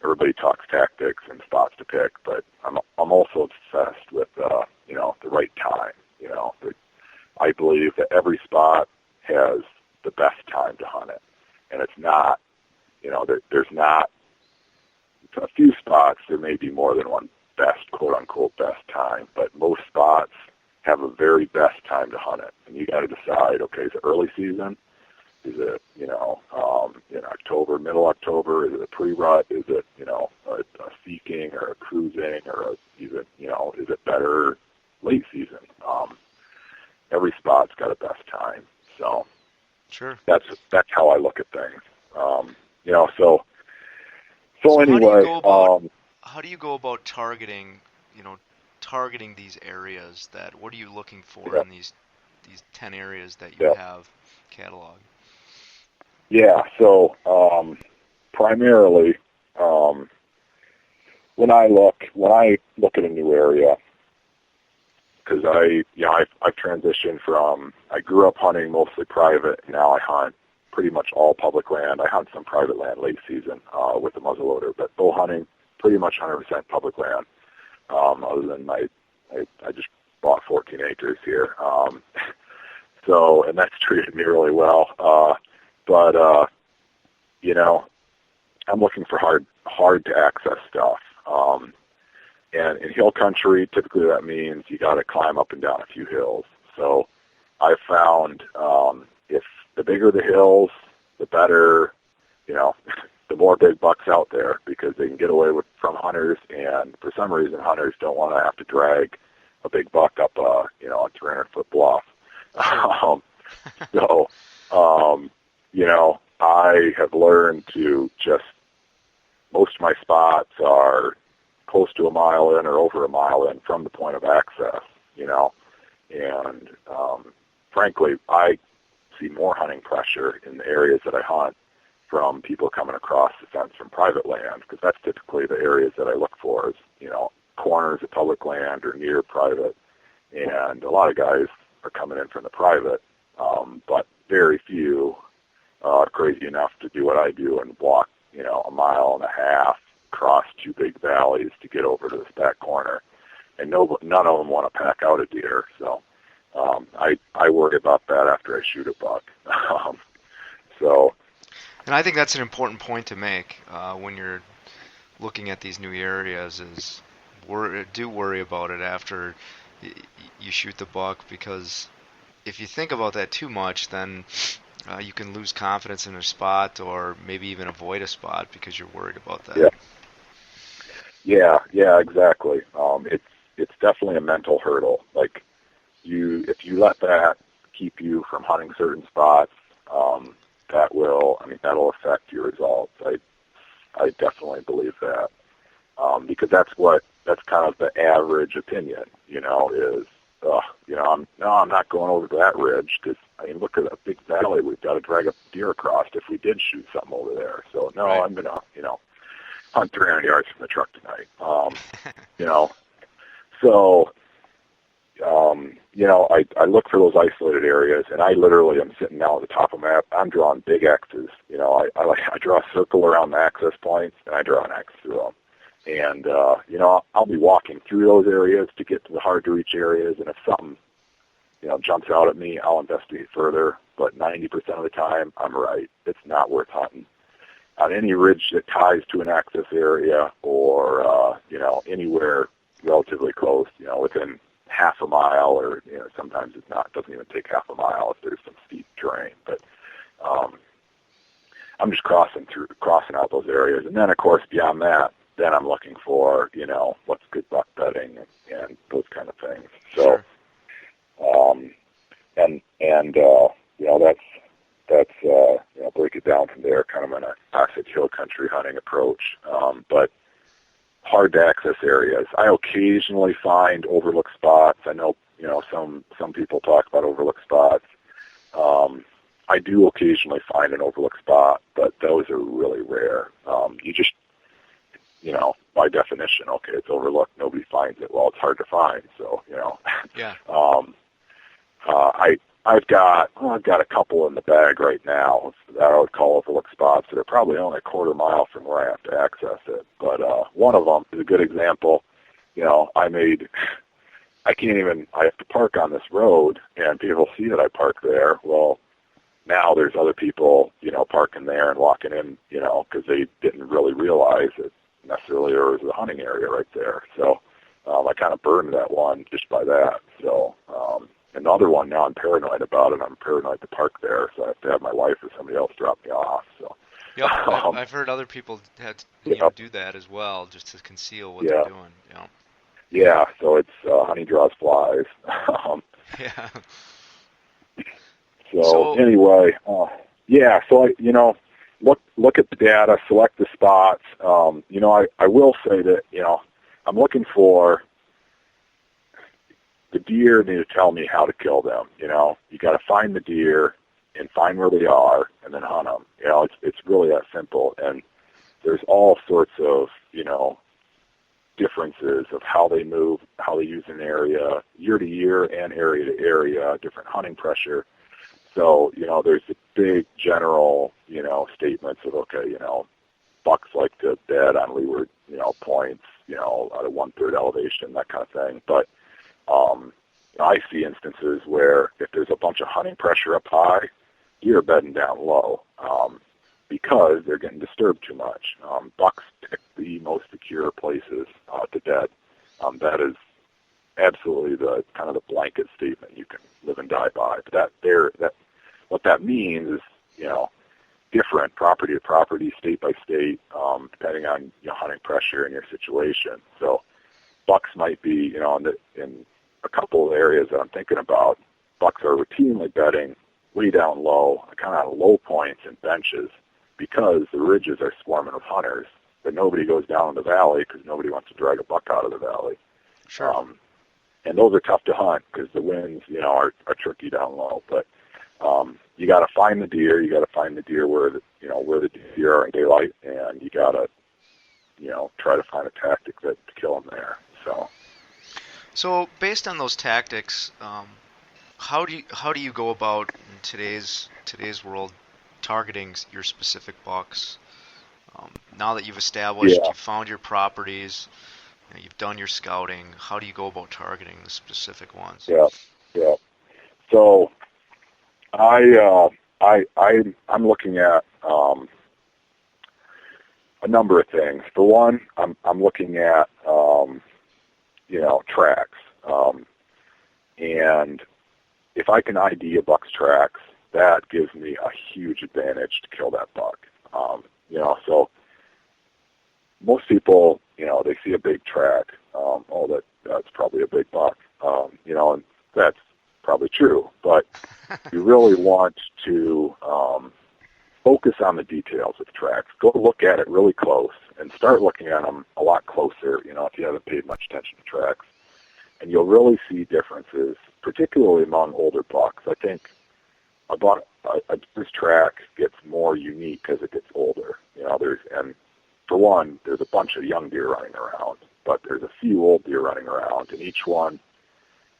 Everybody talks tactics and spots to pick, but I'm also obsessed with the right time. I believe that every spot has the best time to hunt it, and it's not. There's not. A few spots there may be more than one best, quote unquote, best time, but most spots have a very best time to hunt it. And you got to decide, okay, is it early season? Is it, in October, middle October? Is it a pre-rut? Is it, a seeking or a cruising or even, is it better late season? Every spot's got a best time. So sure, that's how I look at things. So anyway, how do you go about targeting, targeting these areas? What are you looking for in these 10 areas that you have cataloged? Yeah, so primarily when I look at a new area, because I've transitioned from, I grew up hunting mostly private, now I hunt pretty much all public land. I hunt some private land late season with the muzzleloader, but bow hunting pretty much 100% public land. Other than I just bought 14 acres here, and that's treated me really well. But I'm looking for hard to access stuff. And in hill country, typically that means you got to climb up and down a few hills. So I found if the bigger the hills, the better, the more big bucks out there, because they can get away from hunters, and for some reason hunters don't want to have to drag a big buck up a 300-foot bluff. I have learned to most of my spots are close to a mile in or over a mile in from the point of access, and frankly, I see more hunting pressure in the areas that I hunt from people coming across the fence from private land, because that's typically the areas that I look for is, corners of public land or near private, and a lot of guys are coming in from the private, but very few are crazy enough to do what I do and walk, a mile and a half across two big valleys to get over to this back corner. And none of them want to pack out a deer. So I worry about that after I shoot a buck. And I think that's an important point to make when you're looking at these new areas is do worry about it after you shoot the buck, because if you think about that too much, then you can lose confidence in a spot or maybe even avoid a spot because you're worried about that. Yeah, exactly. It's definitely a mental hurdle. Like if you let that keep you from hunting certain spots, that'll affect your results. I definitely believe that, because that's kind of the average opinion, is, I'm not going over to that ridge because, look at that big valley we've got to drag a deer across if we did shoot something over there. So, no, right. I'm going to, hunt 300 yards from the truck tonight. I look for those isolated areas, and I literally am sitting now at the top of the map. I'm drawing big X's. I draw a circle around the access points, and I draw an X through them. And, I'll be walking through those areas to get to the hard-to-reach areas, and if something, jumps out at me, I'll investigate further. But 90% of the time, I'm right. It's not worth hunting. On any ridge that ties to an access area or, anywhere relatively close, within half a mile or, sometimes it doesn't even take half a mile if there's some steep terrain. But I'm just crossing out those areas. And then, of course, beyond that, then I'm looking for, what's good buck bedding and those kind of things. So, that's break it down from there, kind of an classic hill country hunting approach. But hard to access areas. I occasionally find overlooked spots. I know, some people talk about overlooked spots. I do occasionally find an overlooked spot, but those are really rare. You just, by definition, okay, it's overlooked, nobody finds it. Well, it's hard to find, so, Yeah. I've got a couple in the bag right now that I would call overlooked spots that are probably only a quarter mile from where I have to access it. But one of them is a good example. I have to park on this road, and people see that I park there. Well, now there's other people, parking there and walking in, because they didn't really realize that necessarily there was a hunting area right there. So I kind of burned that one just by that. So another one now I'm paranoid about, and I'm paranoid to park there, so I have to have my wife or somebody else drop me off. So. Yep, I've heard other people had do that as well, just to conceal what they're doing. Yeah. Yeah, so it's honey draws flies. Yeah. So anyway, so look at the data, select the spots. I will say that I'm looking for the deer need to tell me how to kill them. You got to find the deer and find where they are, and then hunt them. It's really that simple. And there's all sorts of differences of how they move, how they use an area, year to year and area to area, different hunting pressure. So, there's the big general, statements of, okay, bucks like to bed on leeward, points, at a 1/3 elevation, that kind of thing. But I see instances where if there's a bunch of hunting pressure up high, deer are bedding down low because they're getting disturbed too much. Bucks pick the most secure places to bed. That is absolutely the kind of the blanket statement you can live and die by. But what that means is, different property to property, state by state, depending on hunting pressure and your situation. So bucks might be, in a couple of areas that I'm thinking about, bucks are routinely bedding way down low, kind of low points and benches, because the ridges are swarming with hunters, but nobody goes down in the valley because nobody wants to drag a buck out of the valley. Sure. And those are tough to hunt because the winds, are tricky down low. But you got to find the deer. You got to find the deer where the deer are in daylight, and you got to, try to find a tactic to kill them there. So based on those tactics, how do you go about in today's world targeting your specific bucks? Now that you've established, you've found your properties, you've done your scouting, how do you go about targeting the specific ones? Yeah. So I'm looking at a number of things. For one, I'm looking at tracks, and if I can ID a buck's tracks, that gives me a huge advantage to kill that buck. So most people, they see a big track. That's probably a big buck. And that's probably true. But you really want to focus on the details of the tracks. Go look at it really close and start looking at them a lot closer, if you haven't paid much attention to tracks. And you'll really see differences, particularly among older bucks. I think this track gets more unique as it gets older. And for one, there's a bunch of young deer running around, but there's a few old deer running around, and each one,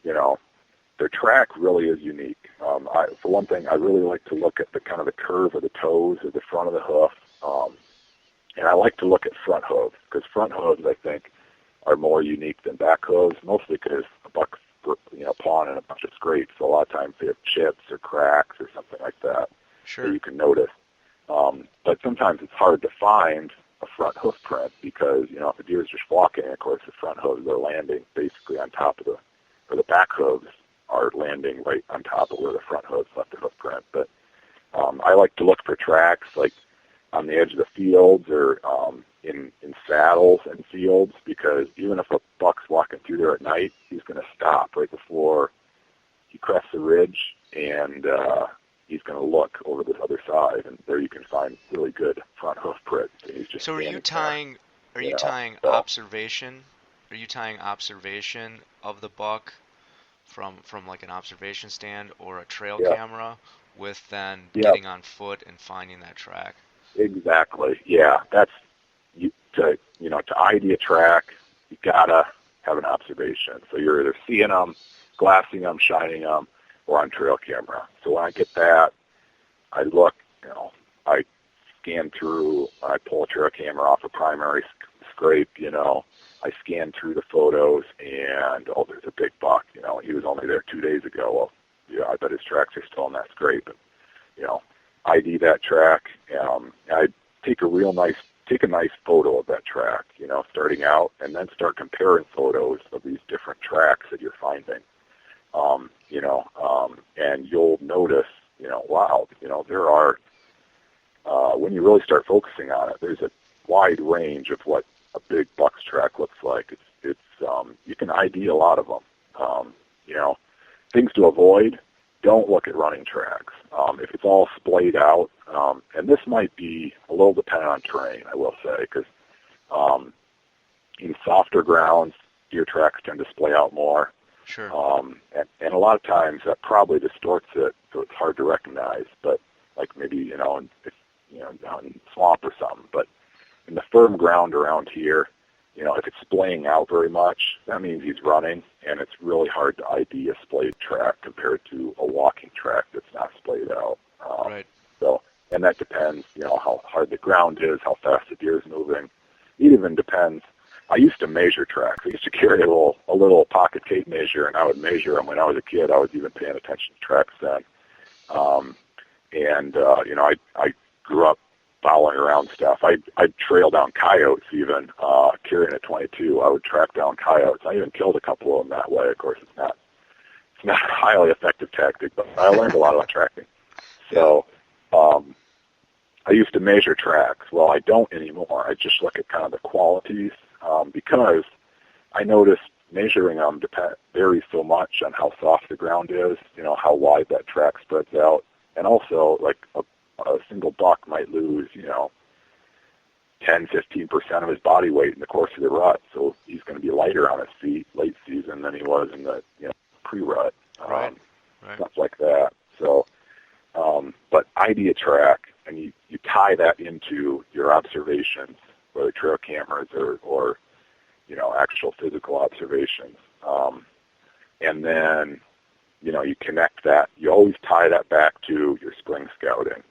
their track really is unique. For one thing, I really like to look at the kind of the curve of the toes or the front of the hoof, and I like to look at front hooves, because front hooves, I think, are more unique than back hooves, mostly because a buck's pawing in a bunch of scrapes, so a lot of times they have chips or cracks or something like that that you can notice. But sometimes it's hard to find a front hoof print because, if a deer is just walking, of course, the front hooves are landing basically on top of the back hooves are landing right on top of where the front hooves left the hoof print. But I like to look for tracks like on the edge of the fields or in saddles and fields, because even if a buck's walking through there at night, he's going to stop right before he crests the ridge, and he's going to look over this other side, and there you can find really good front hoof prints. So are you tying observation? Are you tying observation of the buck from like an observation stand or a trail camera with then getting on foot and finding that track? Exactly. Yeah, that's to ID a track, you gotta have an observation. So you're either seeing them, glassing them, shining them, or on trail camera. So when I get that, I look, I scan through, I pull a trail camera off a primary scrape, I scan through the photos, and there's a big buck. He was only there 2 days ago. Well, I bet his tracks are still in that scrape. And, ID that track. I take a nice photo of that track, starting out, and then start comparing photos of these different tracks that you're finding. and you'll notice, wow, there are, when you really start focusing on it, there's a wide range of what a big buck's track looks like. It's you can ID a lot of them. Things to avoid, don't look at running tracks. If it's all splayed out, and this might be a little dependent on terrain, I will say, because in softer grounds, deer tracks tend to splay out more. Sure. And a lot of times that probably distorts it, so it's hard to recognize. But like maybe down in swamp or something. But in the firm ground around here, if it's splaying out very much, that means he's running, and it's really hard to ID a splayed track compared to a walking track that's not splayed out. Right. So, and that depends, how hard the ground is, how fast the deer is moving. It even depends. I used to measure tracks. I used to carry a little pocket tape measure, and I would measure them when I was a kid. I was even paying attention to tracks then. I grew up following around stuff. I'd trail down coyotes even, carrying a 22. I would track down coyotes. I even killed a couple of them that way. Of course, it's not a highly effective tactic, but I learned a lot about tracking. So I used to measure tracks. Well, I don't anymore. I just look at kind of the qualities because I noticed measuring them varies so much on how soft the ground is, how wide that track spreads out. And also, like a single buck might lose, 10-15% of his body weight in the course of the rut. So he's going to be lighter on his feet late season than he was in the pre-rut. Right. Stuff like that. So, but ID a track, and you tie that into your observations, whether trail cameras or actual physical observations. And then, you connect that. You always tie that back to your spring scouting.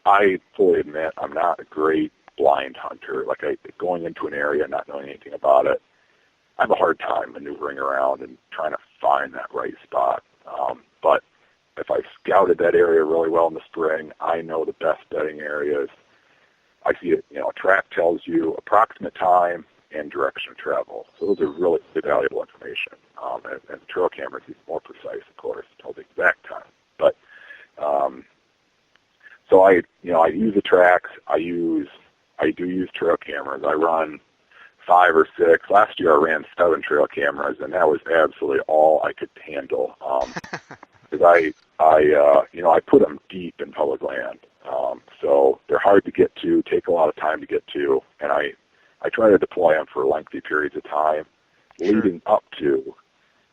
I fully admit I'm not a great blind hunter. Like going into an area and not knowing anything about it, I have a hard time maneuvering around and trying to find that right spot. But if I've scouted that area really well in the spring, I know the best bedding areas. I see it, a track tells you approximate time and direction of travel. So those are really valuable information. And trail cameras is more precise, of course, tell the exact time. But so I use the tracks. I do use trail cameras. I run 5 or 6. Last year I ran 7 trail cameras, and that was absolutely all I could handle. Because I put them deep in public land. So they're hard to get to, take a lot of time to get to, and I try to deploy them for lengthy periods of time, leading up to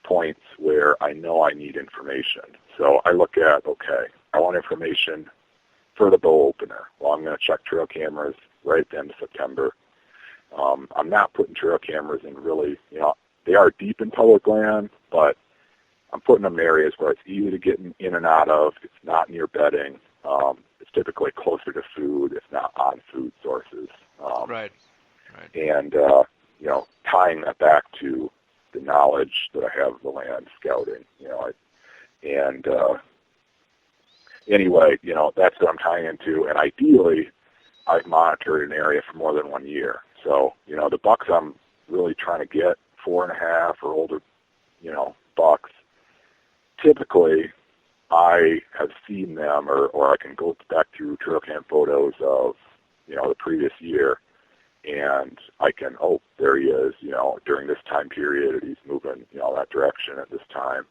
points where I know I need information. So I look at, okay, I want information for the bow opener. Well, I'm going to check trail cameras right at the end of September. I'm not putting trail cameras in really, they are deep in public land, but I'm putting them in areas where it's easy to get in and out of. It's not near bedding. It's typically closer to food, if not on food sources. Right. And, tying that back to the knowledge that I have of the land, scouting, anyway, that's what I'm tying into. And ideally, I've monitored an area for more than 1 year. So, the bucks I'm really trying to get, 4.5 or older, bucks, typically I have seen them or I can go back through trail cam photos of, the previous year, and I can, there he is, during this time period, he's moving, that direction at this time.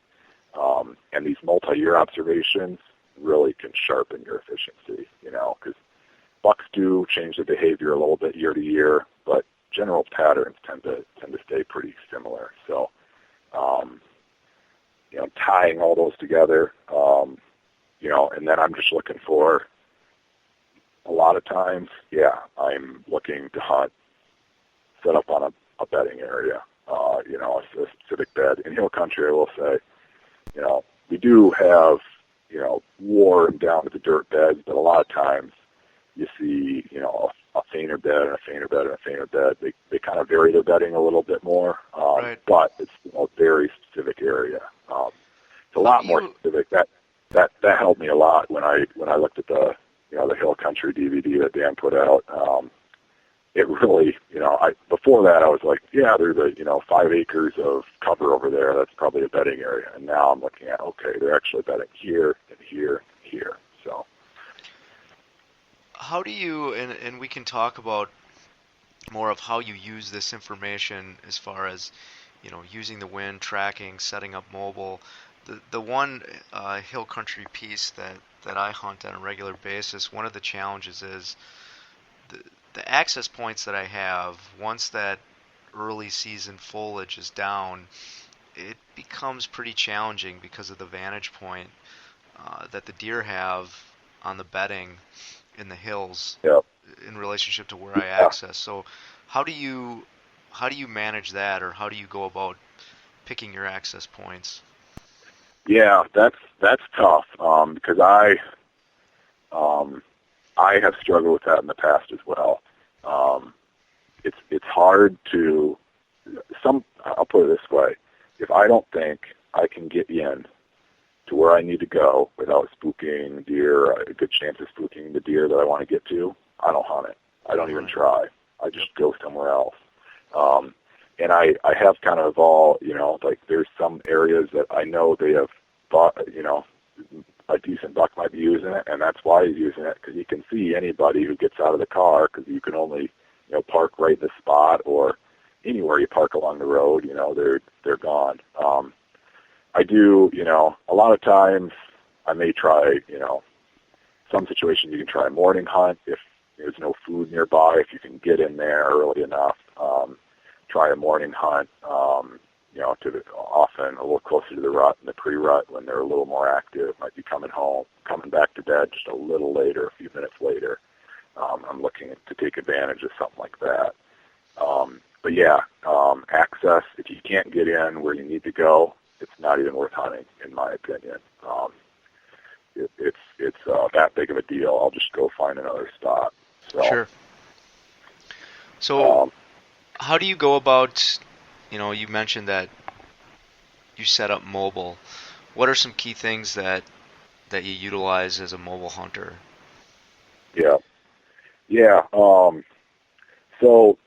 And these multi-year observations really can sharpen your efficiency, because bucks do change their behavior a little bit year to year, but general patterns tend to stay pretty similar. So, tying all those together, and then I'm just looking for, a lot of times, I'm looking to hunt, set up on a bedding area, a specific bed. In hill country, I will say, we do have, worn down to the dirt beds, but a lot of times you see, a fainter bed and a fainter bed and a fainter bed. They kind of vary their bedding a little bit more, but it's a very specific area. It's a lot more specific. That helped me a lot when I looked at the the Hill Country DVD that Dan put out. it really, before that I was like, yeah, there's 5 acres of cover over there. That's probably a bedding area. And now I'm looking at, okay, they're actually bedding here and here and here. So how do you, and we can talk about more of how you use this information as far as, using the wind, tracking, setting up mobile. The one hill country piece that I hunt on a regular basis, one of the challenges is the access points that I have. Once that early season foliage is down, it becomes pretty challenging because of the vantage point that the deer have on the bedding in the hills. Yep. In relationship to where I access. So how do you manage that, or how do you go about picking your access points? Yeah, that's tough because I have struggled with that in the past as well. It's hard to I'll put it this way: if I don't think I can get in to where I need to go without spooking deer, a good chance of spooking the deer that I want to get to, I don't hunt it. I don't even try. I just go somewhere else. And I have kind of evolved, like there's some areas that I know they have thought, a decent buck might be using it, and that's why he's using it, because you can see anybody who gets out of the car, because you can only, park right in the spot, or anywhere you park along the road, they're gone. I do, a lot of times I may try, some situations you can try a morning hunt if there's no food nearby, if you can get in there early enough. Try a morning hunt, to often a little closer to the rut and the pre-rut when they're a little more active. Might be coming back to bed just a little later, a few minutes later. I'm looking to take advantage of something like that. But yeah, access, if you can't get in where you need to go, it's not even worth hunting, in my opinion. It's that big of a deal. I'll just go find another spot. So, sure. So, how do you go about, you mentioned that you set up mobile. What are some key things that you utilize as a mobile hunter? Yeah. So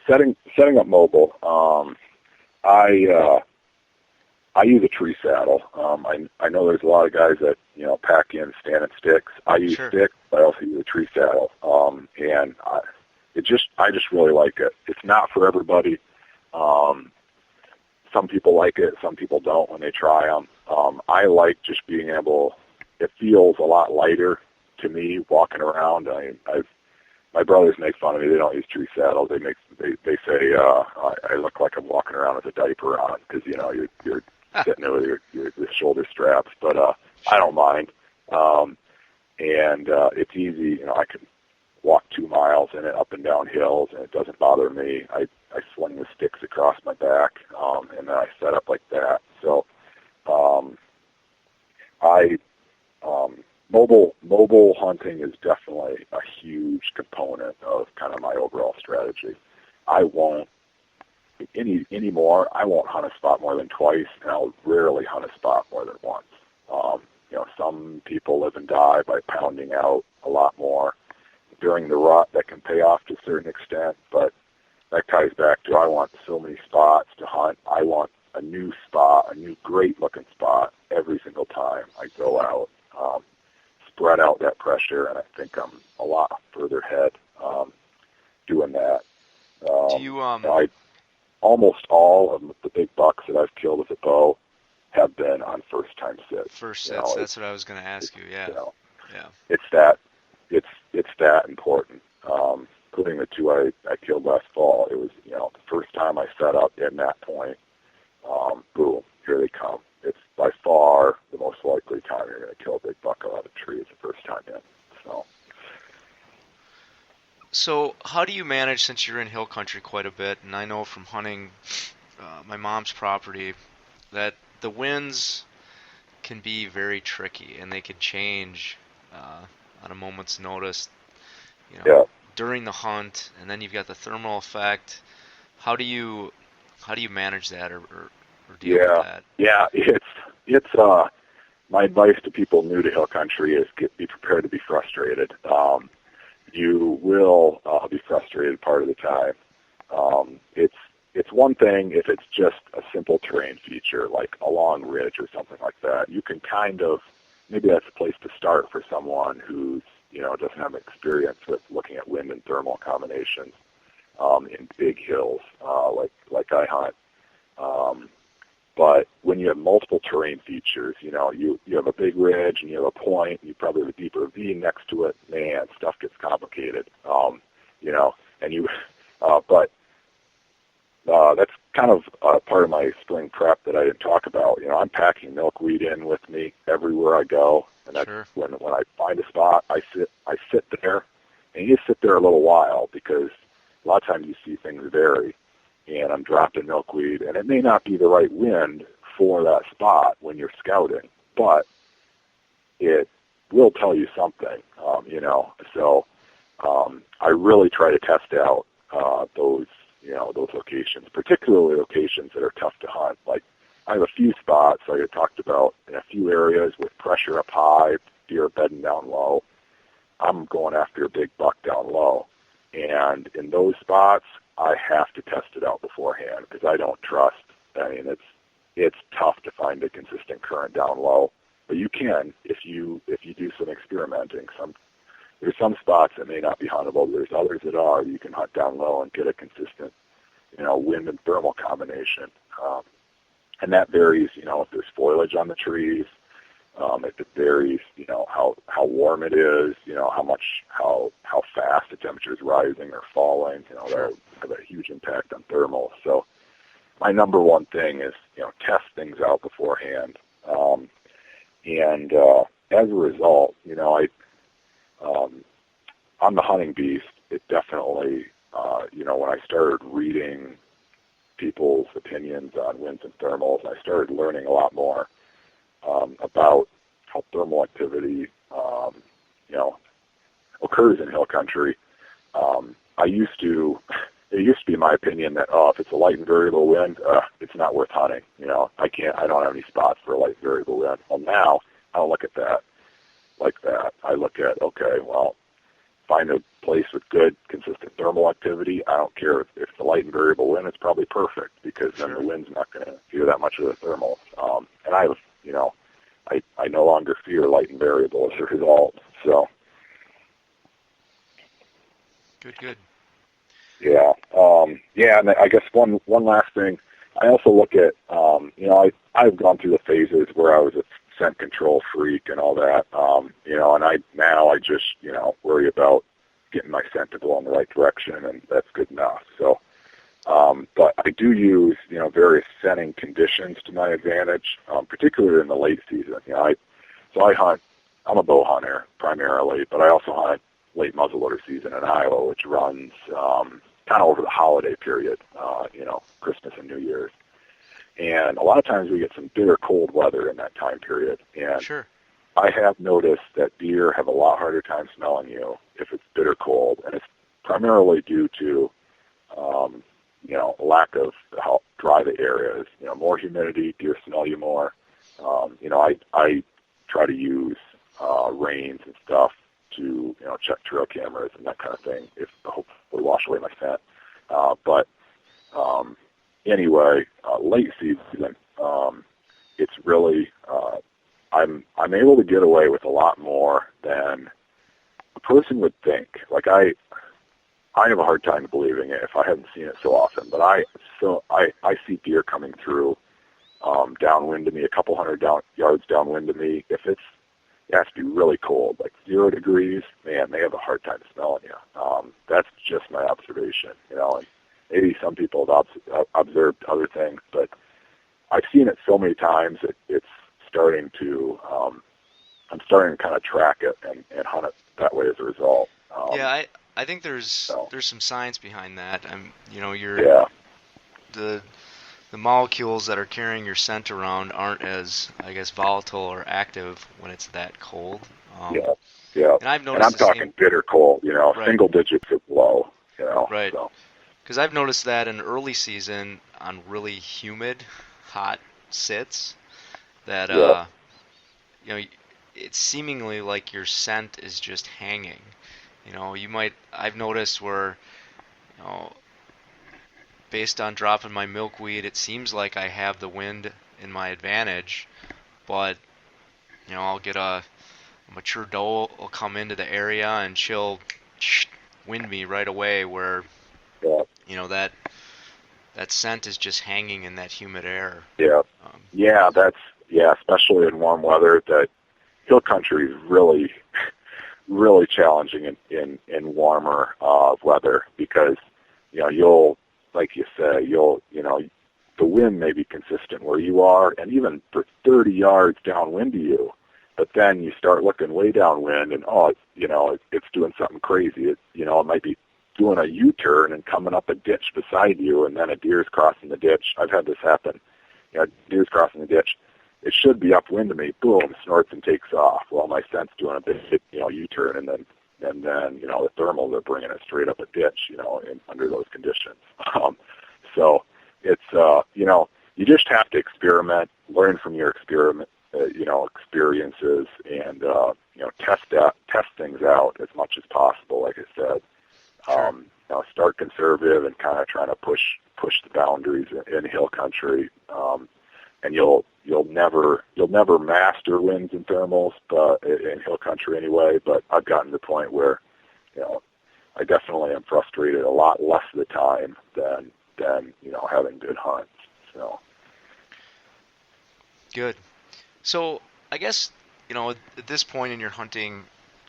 setting up mobile, I use a tree saddle. I know there's a lot of guys that pack in standing sticks. I use sticks, but I also use a tree saddle. And I just really like it. It's not for everybody. Some people like it, some people don't when they try them. I like just being able. It feels a lot lighter to me walking around. My brothers make fun of me. They don't use tree saddles. They say I look like I'm walking around with a diaper on because you're sitting there with your shoulder straps. But I don't mind, and it's easy. I can walk 2 miles in it up and down hills, and it doesn't bother me. I swing the sticks across my back, and then I set up like that. So mobile hunting is definitely a huge component of kind of my overall strategy. I won't anymore. I won't hunt a spot more than twice, and I'll rarely hunt a spot more than once. Some people live and die by pounding out a lot more. During the rut, that can pay off to a certain extent, but that ties back to I want so many spots to hunt. I want a new spot, a new great-looking spot every single time I go out. Spread out that pressure, and I think I'm a lot further ahead doing that. Do you almost all of the big bucks that I've killed with a bow have been on first-time sits. First sits. That's what I was going to ask you. Yeah. Yeah. It's that important. Including the two I killed last fall. It was the first time I set up in that point. Boom, here they come. It's by far the most likely time you're going to kill a big buck out of a tree is the first time in. So how do you manage, since you're in hill country quite a bit, and I know from hunting my mom's property that the winds can be very tricky and they can change on a moment's notice, during the hunt, and then you've got the thermal effect. How do you manage that or deal with that? Yeah, it's my advice to people new to hill country is be prepared to be frustrated. you will be frustrated part of the time. It's one thing if it's just a simple terrain feature like a long ridge or something like that. You can kind of, maybe that's a place to start for someone who's, doesn't have experience with looking at wind and thermal combinations in big hills like I hunt. But when you have multiple terrain features, you have a big ridge and you have a point, and you probably have a deeper ravine next to it, man, stuff gets complicated. But that's kind of part of my spring prep that I didn't talk about. I'm packing milkweed in with me everywhere I go, and that's Sure. when I find a spot, I sit there, and you just sit there a little while because a lot of times you see things vary. And I'm dropping milkweed, and it may not be the right wind for that spot when you're scouting, but it will tell you something, So I really try to test out those locations, particularly locations that are tough to hunt. Like I have a few spots, like I talked about, in a few areas with pressure up high, deer bedding down low. I'm going after a big buck down low, and in those spots, I have to test it out beforehand because I don't trust. I mean, it's tough to find a consistent current down low, but you can if you do some experimenting. There's some spots that may not be huntable. There's others that are. You can hunt down low and get a consistent, wind and thermal combination, and that varies. If there's foliage on the trees, if it varies, how warm it is, how fast the temperature is rising or falling, that'll have a huge impact on thermal. So my number one thing is, test things out beforehand. And as a result, on the hunting beast, it definitely, when I started reading people's opinions on winds and thermals, I started learning a lot more about how thermal activity, occurs in hill country. It used to be my opinion that, if it's a light and variable wind, it's not worth hunting. I don't have any spots for a light variable wind. Well, now I don't look at that like that. I look at, okay, well, find a place with good, consistent thermal activity. I don't care if it's a light and variable wind, it's probably perfect because then the wind's not going to fear that much of the thermal. And I no longer fear light and variable as a result. So. Good. Yeah. And I guess one last thing, I also look at, I've gone through the phases where I was a scent control freak and all that, and I just, worry about getting my scent to blow in the right direction, and that's good enough. So, but I do use, various scenting conditions to my advantage, particularly in the late season. I hunt, I'm a bow hunter primarily, but I also hunt late muzzleloader season in Iowa, which runs kind of over the holiday period, Christmas and New Year's. And a lot of times we get some bitter cold weather in that time period. And Sure. I have noticed that deer have a lot harder time smelling you if it's bitter cold, and it's primarily due to, lack of how dry the area is. More humidity, deer smell you more. I try to use rains and stuff to, check trail cameras and that kind of thing, if hopefully wash away my scent. Anyway, late season, it's really, I'm able to get away with a lot more than a person would think. Like I have a hard time believing it if I haven't seen it so often, but I see deer coming through, downwind of me, a couple hundred yards downwind of me. If it has to be really cold, like 0 degrees, man, they have a hard time smelling you. That's just my observation, and maybe some people have observed other things, but I've seen it so many times that it's starting to, I'm starting to kind of track it and hunt it that way as a result. I think there's some science behind that. The molecules that are carrying your scent around aren't as, I guess, volatile or active when it's that cold. Yeah. And I've noticed I'm talking bitter cold, Right. Single digits of low, Right. So. Because I've noticed that in early season on really humid, hot sits, that it's seemingly like your scent is just hanging, I've noticed where, you know, based on dropping my milkweed, it seems like I have the wind in my advantage, but, I'll get a mature doe will come into the area and she'll wind me right away where, Yeah. that scent is just hanging in that humid air. Yeah. Especially in warm weather. That hill country is really, really challenging in warmer weather because, you'll, like you say, the wind may be consistent where you are, and even for 30 yards downwind of you, but then you start looking way downwind, and it's doing something crazy. It might be doing a U-turn and coming up a ditch beside you, and then a deer's crossing the ditch. I've had this happen. Deer's crossing the ditch. It should be upwind of me. Boom, snorts and takes off. Well, my scent's doing a big, U-turn, and then the thermals are bringing it straight up a ditch. Under those conditions. So it's you just have to experiment, learn from your experiences, and test things out as much as possible. Like I said. Sure. Start conservative and kind of trying to push the boundaries in hill country, and you'll never master winds and thermals, but in hill country anyway. But I've gotten to the point where, I definitely am frustrated a lot less of the time than having good hunts. So Good. So I guess at this point in your hunting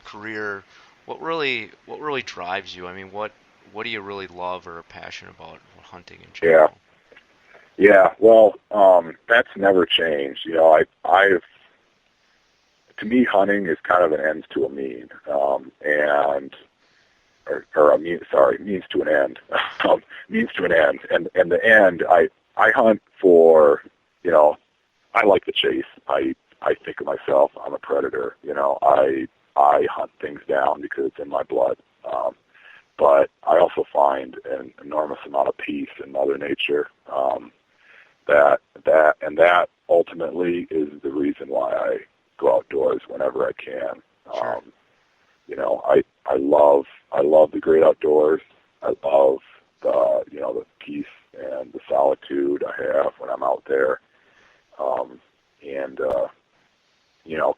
career, what really drives you? I mean, what do you really love or are passionate about hunting in general? Yeah. Well, that's never changed. To me, hunting is kind of an end to a mean, means to an end, means to an end, and the end. I hunt for, I like the chase. I think of myself, I'm a predator. I hunt things down because it's in my blood. But I also find an enormous amount of peace in Mother Nature. That ultimately is the reason why I go outdoors whenever I can. Sure. I love the great outdoors. I love the peace and the solitude I have when I'm out there.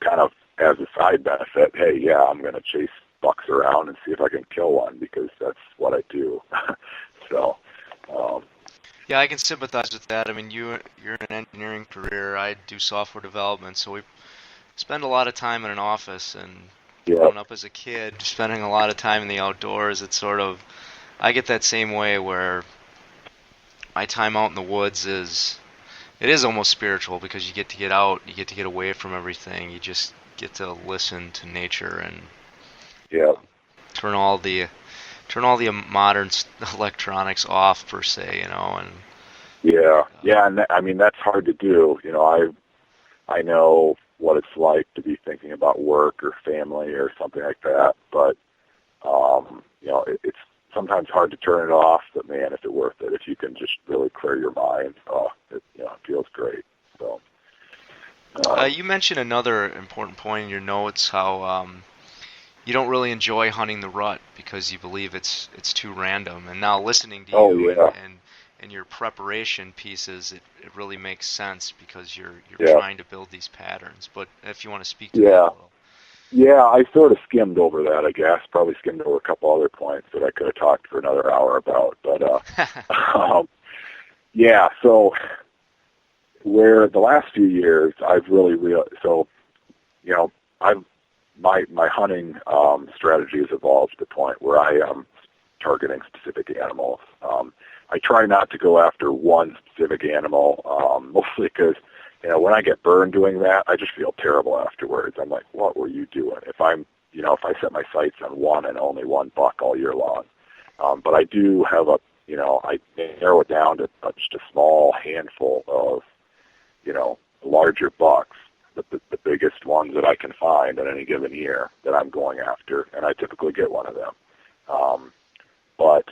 Kind of as a side benefit, hey, yeah, I'm going to chase bucks around and see if I can kill one because that's what I do. So, yeah, I can sympathize with that. I mean, you're in an engineering career. I do software development, so we spend a lot of time in an office. And growing up as a kid, spending a lot of time in the outdoors, it's sort of, I get that same way where my time out in the woods is almost spiritual because you get to get out, you get to get away from everything, you just get to listen to nature and turn all the modern electronics off per se, and and I mean that's hard to do. I know what it's like to be thinking about work or family or something like that, but it's sometimes hard to turn it off. But man, is it worth it if you can just really clear your mind? It feels great. So you mentioned another important point in your notes, how you don't really enjoy hunting the rut because you believe it's too random. And now listening to you and your preparation pieces, it really makes sense because you're trying to build these patterns. But if you want to speak to that a little. Yeah, I sort of skimmed over that, I guess. Probably skimmed over a couple other points that I could have talked for another hour about. But, so where the last few years I've really my hunting strategy has evolved to the point where I am targeting specific animals. I try not to go after one specific animal, mostly because when I get burned doing that, I just feel terrible afterwards. I'm like, what were you doing? If I set my sights on one and only one buck all year long. But I do have I narrow it down to just a small handful of, larger bucks, the biggest ones that I can find in any given year that I'm going after. And I typically get one of them. But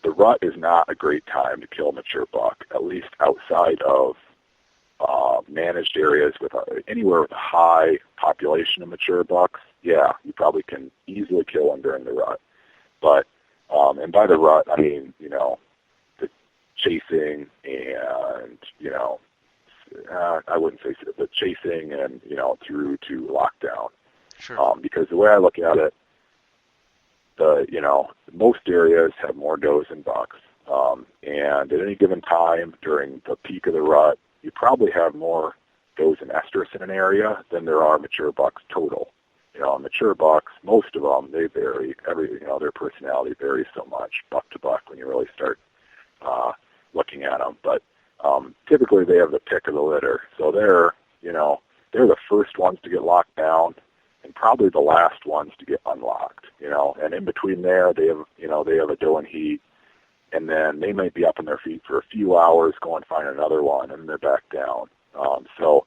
the rut is not a great time to kill a mature buck, at least outside of managed areas with anywhere with a high population of mature bucks, yeah, you probably can easily kill them during the rut. But and by the rut, I mean, the chasing and, I wouldn't say so, but chasing and, through to lockdown. Sure. Because the way I look at it, most areas have more does than bucks. And at any given time during the peak of the rut, you probably have more does and estrus in an area than there are mature bucks total. Mature bucks, most of them, they vary. Their personality varies so much, buck to buck, when you really start looking at them. But typically they have the pick of the litter. So they're the first ones to get locked down and probably the last ones to get unlocked, and in between there, they have a doe and heat, and then they might be up on their feet for a few hours, go and find another one, and they're back down. So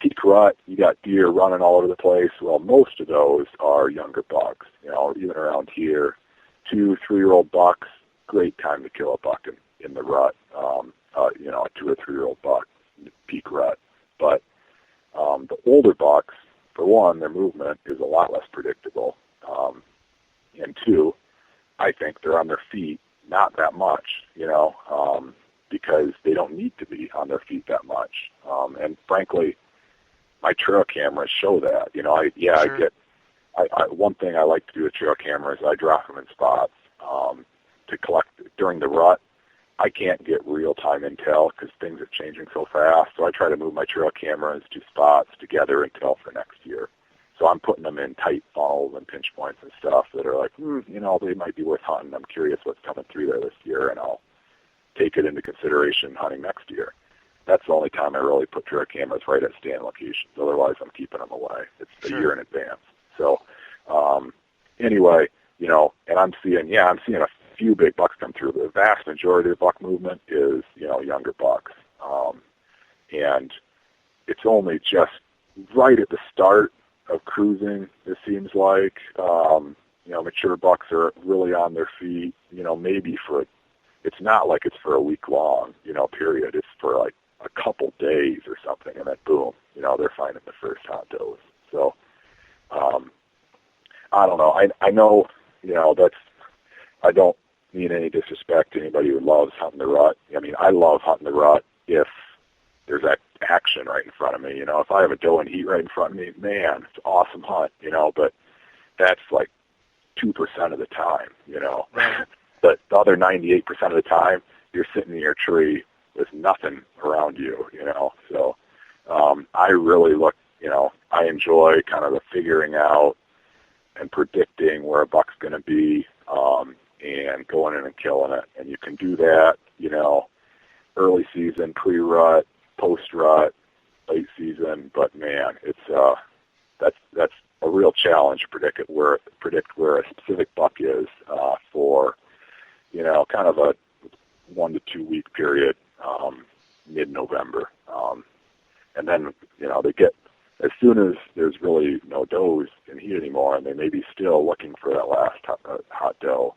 peak rut, you got deer running all over the place. Well, most of those are younger bucks, even around here, 2-3-year-old bucks, great time to kill a buck in the rut, a 2 or 3-year-old buck, peak rut. But the older bucks, for one, their movement is a lot less predictable. And two, I think they're on their feet not that much, because they don't need to be on their feet that much. And frankly, my trail cameras show that. Sure. One thing I like to do with trail cameras, I drop them in spots to collect during the rut. I can't get real-time intel because things are changing so fast, so I try to move my trail cameras to spots to gather intel for next year. So I'm putting them in tight funnels and pinch points and stuff that are like, they might be worth hunting. I'm curious what's coming through there this year, and I'll take it into consideration hunting next year. That's the only time I really put trail cameras right at stand locations. Otherwise, I'm keeping them away. It's a year in advance. So anyway, and I'm seeing a few big bucks come through. The vast majority of buck movement is, younger bucks. And it's only just right at the start of cruising, it seems like. Mature bucks are really on their feet, maybe it's not like it's for a week long, period. It's for like a couple days or something, and then boom, they're finding the first hot does. So, I don't know. I know, I don't mean any disrespect to anybody who loves hunting the rut. I mean, I love hunting the rut if there's that action right in front of me. If I have a doe and heat right in front of me, man, it's an awesome hunt, but that's like 2% of the time, Right. But the other 98% of the time, you're sitting in your tree with nothing around you, So I really I enjoy kind of the figuring out and predicting where a buck's going to be, and going in and killing it. And you can do that, early season, pre-rut, post-rut, late season. But man, it's that's a real challenge to predict where a specific buck is for kind of a 1 to 2 week period, mid-November, and then they get, as soon as there's really no does in heat anymore, and they may be still looking for that last hot doe,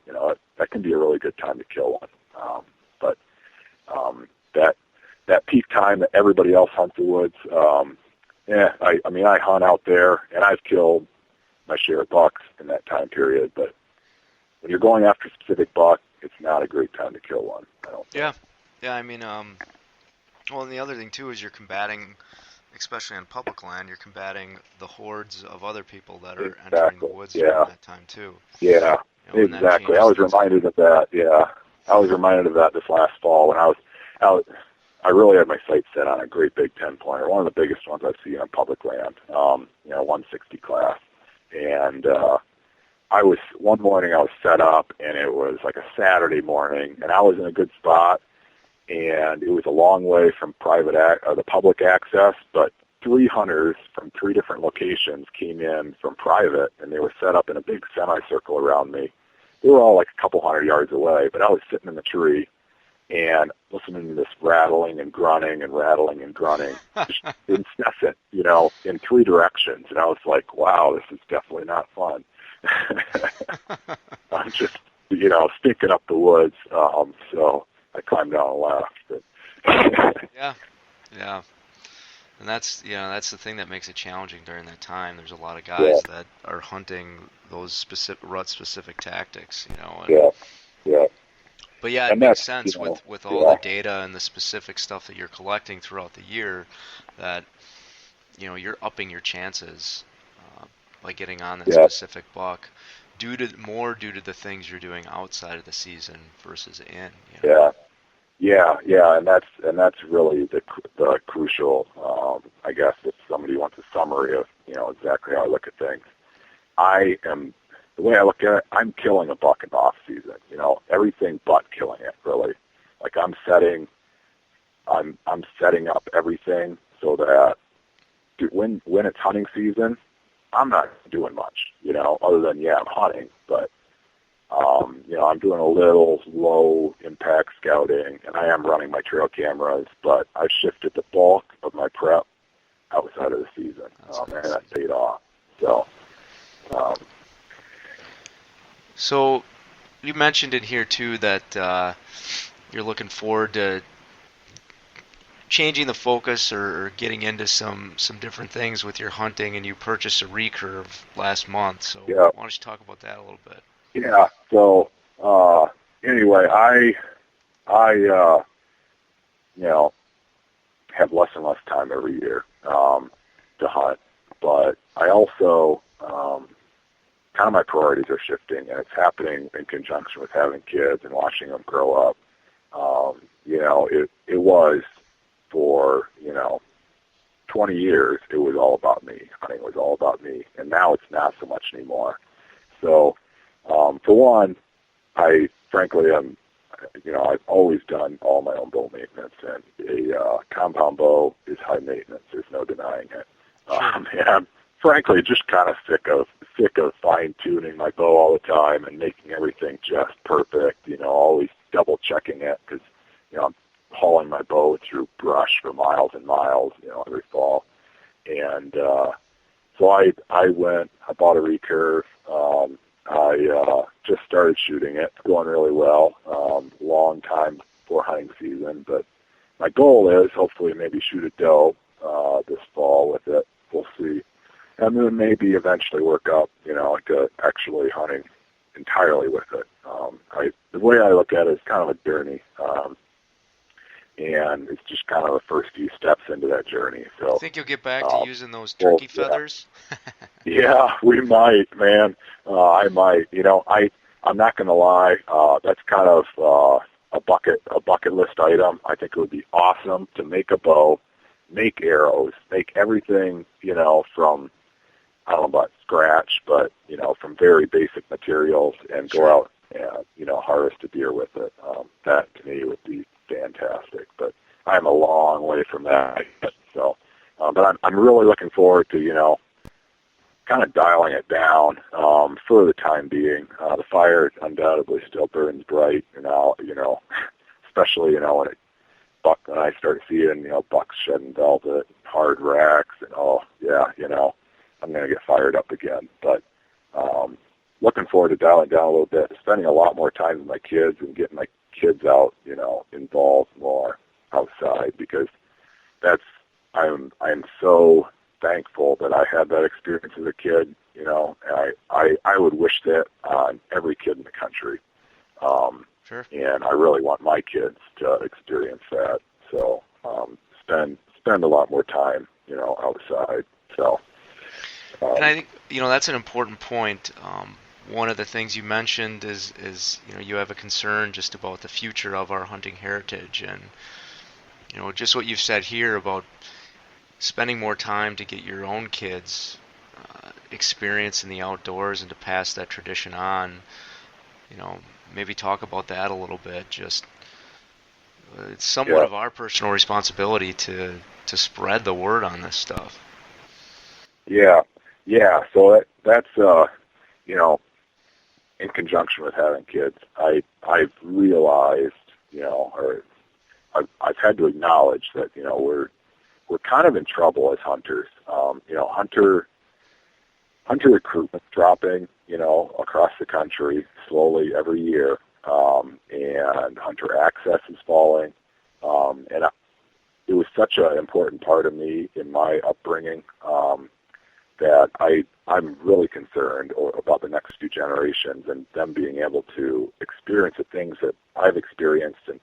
that can be a really good time to kill one. But that peak time that everybody else hunts the woods, I hunt out there, and I've killed my share of bucks in that time period. But when you're going after a specific buck, it's not a great time to kill one, I don't think. Yeah. I mean, well, and the other thing too is you're combating, especially on public land, you're combating the hordes of other people that are entering the woods during that time too. Yeah, exactly. I was reminded of that. Yeah, I was reminded of that this last fall when I was out. I really had my sights set on a great big 10-pointer, one of the biggest ones I've seen on public land, 160 class. And one morning I was set up, and it was like a Saturday morning, and I was in a good spot, and it was a long way from the public access, but 3 hunters from 3 different locations came in from private, and they were set up in a big semicircle around me. They were all like a couple hundred yards away, but I was sitting in the tree and listening to this rattling and grunting, just incessant, in 3 directions. And I was like, wow, this is definitely not fun. I'm just, stinking up the woods. So I climbed down and left. But Yeah. And that's the thing that makes it challenging during that time. There's a lot of guys that are hunting those rut-specific tactics, and, Yeah. But yeah, it And makes that's, sense with all the data and the specific stuff that you're collecting throughout the year that, you're upping your chances by getting on that specific buck due to the things you're doing outside of the season versus in. Yeah, and that's really the crucial. I guess if somebody wants a summary of exactly how I look at things, the way I look at it, I'm killing a buck in the off season. Everything but killing it, really. Like I'm setting up everything so that when it's hunting season, I'm not doing much, other than I'm hunting, but I'm doing a little low impact scouting, and I am running my trail cameras, but I've shifted the bulk of my prep outside of the season, and that paid off. So you mentioned in here too that you're looking forward to changing the focus or getting into some different things with your hunting, and you purchased a recurve last month. So why don't you talk about that a little bit? Yeah. So anyway, I have less and less time every year to hunt, but I also kind of my priorities are shifting, and it's happening in conjunction with having kids and watching them grow up. It was for 20 years. It was all about me. Hunting was all about me, and now it's not so much anymore. So. For one, I frankly am, I've always done all my own bow maintenance, and a compound bow is high maintenance. There's no denying it. And I'm frankly just kind of sick of fine tuning my bow all the time and making everything just perfect. Always double checking it because I'm hauling my bow through brush for miles and miles, every fall. And so I bought a recurve. I just started shooting it. It's going really well. Long time before hunting season, but my goal is hopefully maybe shoot a doe this fall with it. We'll see. And then maybe eventually work up, to actually hunting entirely with it. The way I look at it is kind of a journey, and it's just kind of the first few steps into that journey. So I think you'll get back to using those turkey feathers. Yeah, we might, man. I might. I'm not going to lie. That's kind of a bucket list item. I think it would be awesome to make a bow, make arrows, make everything, from, I don't know about scratch, but, from very basic materials and go out and, harvest a deer with it. That to me would be fantastic, but I'm a long way from that. So, but I'm really looking forward to, kind of dialing it down for the time being. The fire undoubtedly still burns bright, and now, especially, when I start seeing, bucks shedding velvet, hard racks, and I'm going to get fired up again. But looking forward to dialing down a little bit, spending a lot more time with my kids and getting my kids out, involved more outside, because I'm so thankful that I had that experience as a kid, and I would wish that on every kid in the country. Sure. And I really want my kids to experience that. So spend a lot more time, outside. So. And I think, that's an important point. One of the things you mentioned is you have a concern just about the future of our hunting heritage, and just what you've said here about spending more time to get your own kids experience in the outdoors and to pass that tradition on. Maybe talk about that a little bit. Just it's somewhat of our personal responsibility to spread the word on this stuff. Yeah. So that's in conjunction with having kids, I've realized, or I've had to acknowledge that we're kind of in trouble as hunters. Hunter recruitment dropping, across the country slowly every year, and hunter access is falling. And it was such an important part of me in my upbringing that I'm really concerned about the next few generations and them being able to experience the things that I've experienced and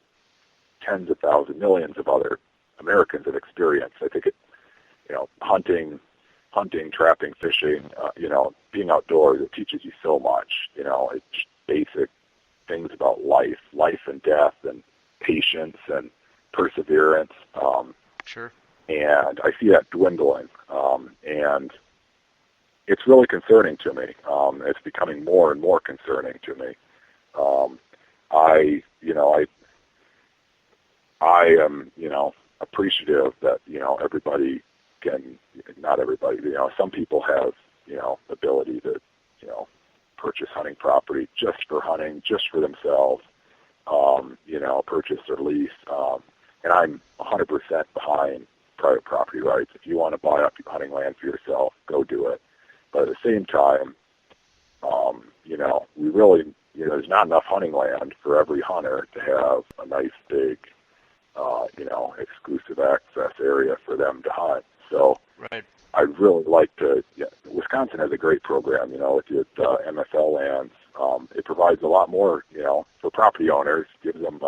tens of thousands, millions of other Americans have experienced. I think hunting, trapping, fishing, being outdoors, it teaches you so much. It's just basic things about life and death and patience and perseverance. Sure. And I see that dwindling. And it's really concerning to me. It's becoming more and more concerning to me. I am, appreciative that, everybody not everybody, some people have, ability to, purchase hunting property just for hunting, just for themselves, purchase or lease. And I'm 100% behind private property rights. If you want to buy up hunting land for yourself, go do it. But at the same time, we really, there's not enough hunting land for every hunter to have a nice big, exclusive access area for them to hunt. So right. I'd really like to, Wisconsin has a great program, with the MFL lands. It provides a lot more, for property owners, gives them,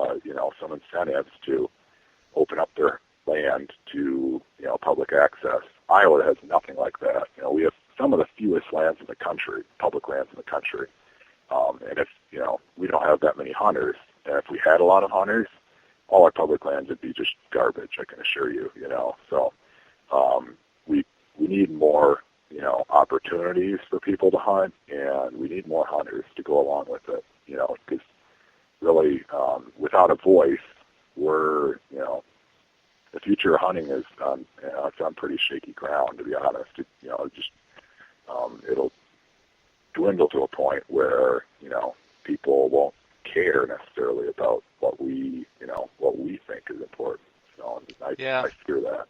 some incentives to open up their land to, public access. Iowa has nothing like that. We have some of the fewest lands in the country, public lands in the country. And if, we don't have that many hunters, and if we had a lot of hunters, all our public lands would be just garbage, I can assure you, So we need more, opportunities for people to hunt, and we need more hunters to go along with it, because really, without a voice, we're, the future of hunting is it's on pretty shaky ground, to be honest. It'll dwindle to a point where, people won't care necessarily about what we think is important. I fear that.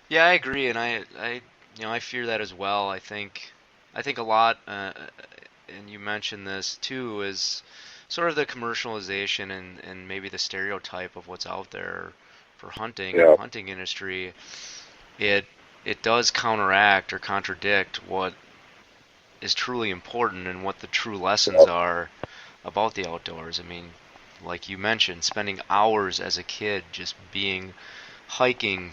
Yeah, I agree, and I fear that as well. I think a lot, and you mentioned this too, is sort of the commercialization and maybe the stereotype of what's out there for hunting, and the hunting industry. It does counteract or contradict what is truly important and what the true lessons are about the outdoors. I mean, like you mentioned, spending hours as a kid just hiking,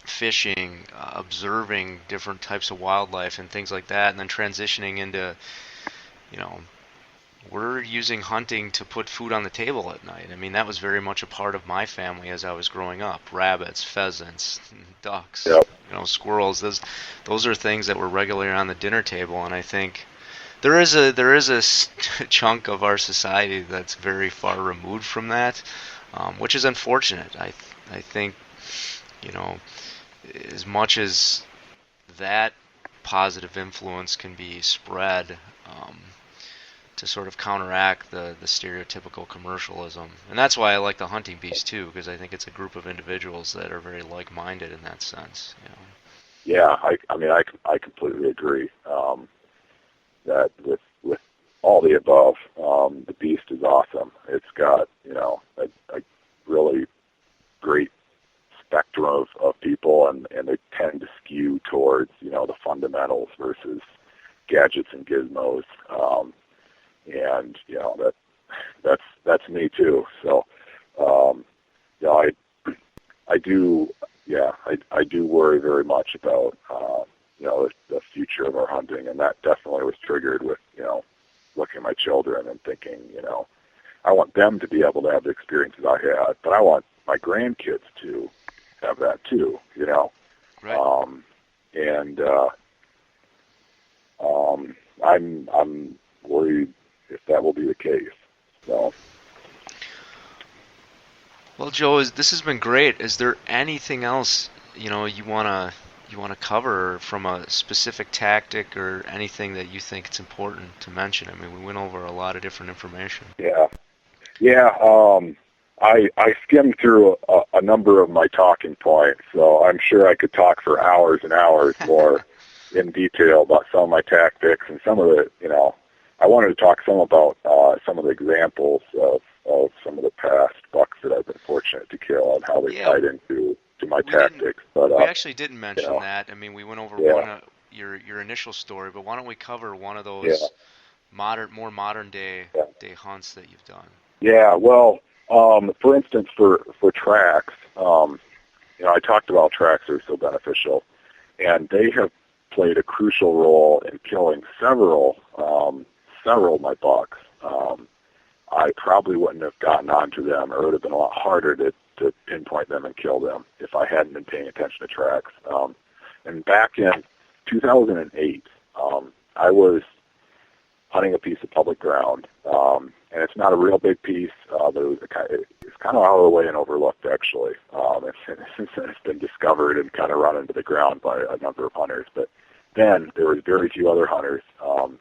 fishing, observing different types of wildlife and things like that, and then transitioning into, we're using hunting to put food on the table at night. I mean, that was very much a part of my family as I was growing up. Rabbits, pheasants, ducks, squirrels. Those are things that were regularly on the dinner table, and I think there is a chunk of our society that's very far removed from that, which is unfortunate. I think, as much as that positive influence can be spread to sort of counteract the stereotypical commercialism. And that's why I like the hunting beast too, because I think it's a group of individuals that are very like-minded in that sense. Yeah, I completely agree that with all the above, the beast is awesome. It's got, a really great spectrum of people, and they tend to skew towards, the fundamentals versus gadgets and gizmos. And that's me too. So, I do worry very much about, the future of our hunting, and that definitely was triggered with, looking at my children and thinking, I want them to be able to have the experiences I had, but I want my grandkids to have that too, Right. I'm worried if that will be the case. So. Well, Joe, this has been great. Is there anything else you wanna cover from a specific tactic or anything that you think it's important to mention? I mean, we went over a lot of different information. Yeah. I skimmed through a number of my talking points, so I'm sure I could talk for hours and hours more in detail about some of my tactics and some of the, I wanted to talk some about some of the examples of some of the past bucks that I've been fortunate to kill and how they tied into to my we tactics. But we actually didn't mention that. I mean, we went over yeah, one your initial story, but why don't we cover one of yeah, those more modern day yeah. hunts that you've done? Yeah, well, for instance, for tracks, I talked about tracks are so beneficial, and they have played a crucial role in killing several of my bucks. I probably wouldn't have gotten onto them, or it would have been a lot harder to pinpoint them and kill them if I hadn't been paying attention to tracks. And back in 2008, I was hunting a piece of public ground, and it's not a real big piece, but it's kind of out of the way and overlooked, actually. It's been discovered and kind of run into the ground by a number of hunters. But then there was very few other hunters, and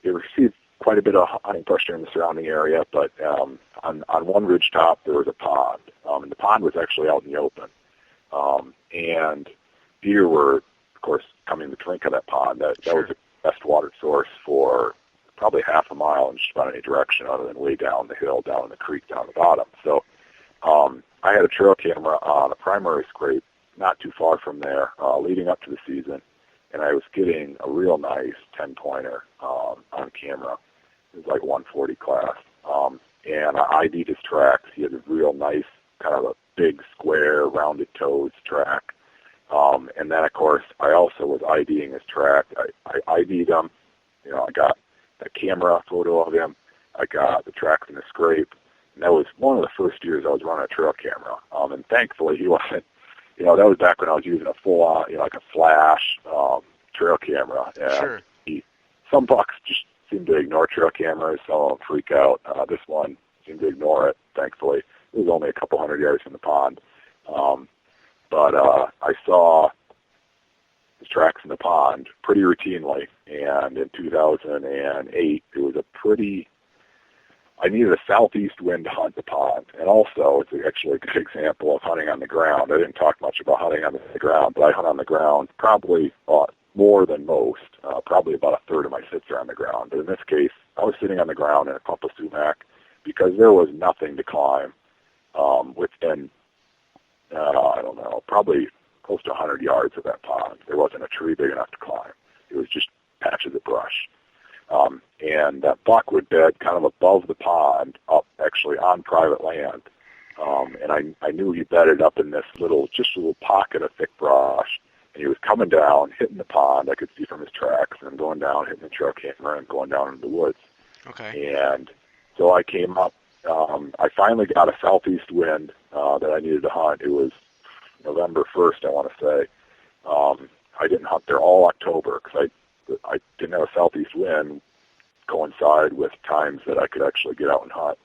it received quite a bit of hunting pressure in the surrounding area. But on one ridge top there was a pond, and the pond was actually out in the open, and deer were, of course, coming to drink of that pond. That was the best water source for probably half a mile in just about any direction other than way down the hill, down in the creek, down the bottom. So I had a trail camera on a primary scrape not too far from there leading up to the season, and I was getting a real nice 10-pointer on camera. It was like 140 class. And I ID'd his tracks. He had a real nice kind of a big, square, rounded toes track. And then, of course, I also was IDing his track. I ID'd him. I got a camera photo of him. I got the tracks in the scrape. And that was one of the first years I was running a trail camera. And thankfully, he wasn't, that was back when I was using a full-on, like a flash trail camera. And some bucks just seem to ignore trail cameras. Some of them freak out. This one seemed to ignore it, thankfully. It was only a couple hundred yards from the pond. But I saw his tracks in the pond pretty routinely, and in 2008, it was I needed a southeast wind to hunt the pond, and also it's actually a good example of hunting on the ground. I didn't talk much about hunting on the ground, but I hunt on the ground probably more than most. Probably about a third of my sits are on the ground, but in this case, I was sitting on the ground in a clump of sumac because there was nothing to climb within I don't know, probably close to 100 yards of that pond. There wasn't a tree big enough to climb. It was just patches of brush. And that buck would bed kind of above the pond, up actually on private land. And I knew he bedded up in this little pocket of thick brush. And he was coming down, hitting the pond. I could see from his tracks, and going down, hitting the trail camera, and going down into the woods. Okay. And so I came up. I finally got a southeast wind that I needed to hunt. It was November 1st, I want to say. I didn't hunt there all October because I didn't have a southeast wind coincide with times that I could actually get out and hunt.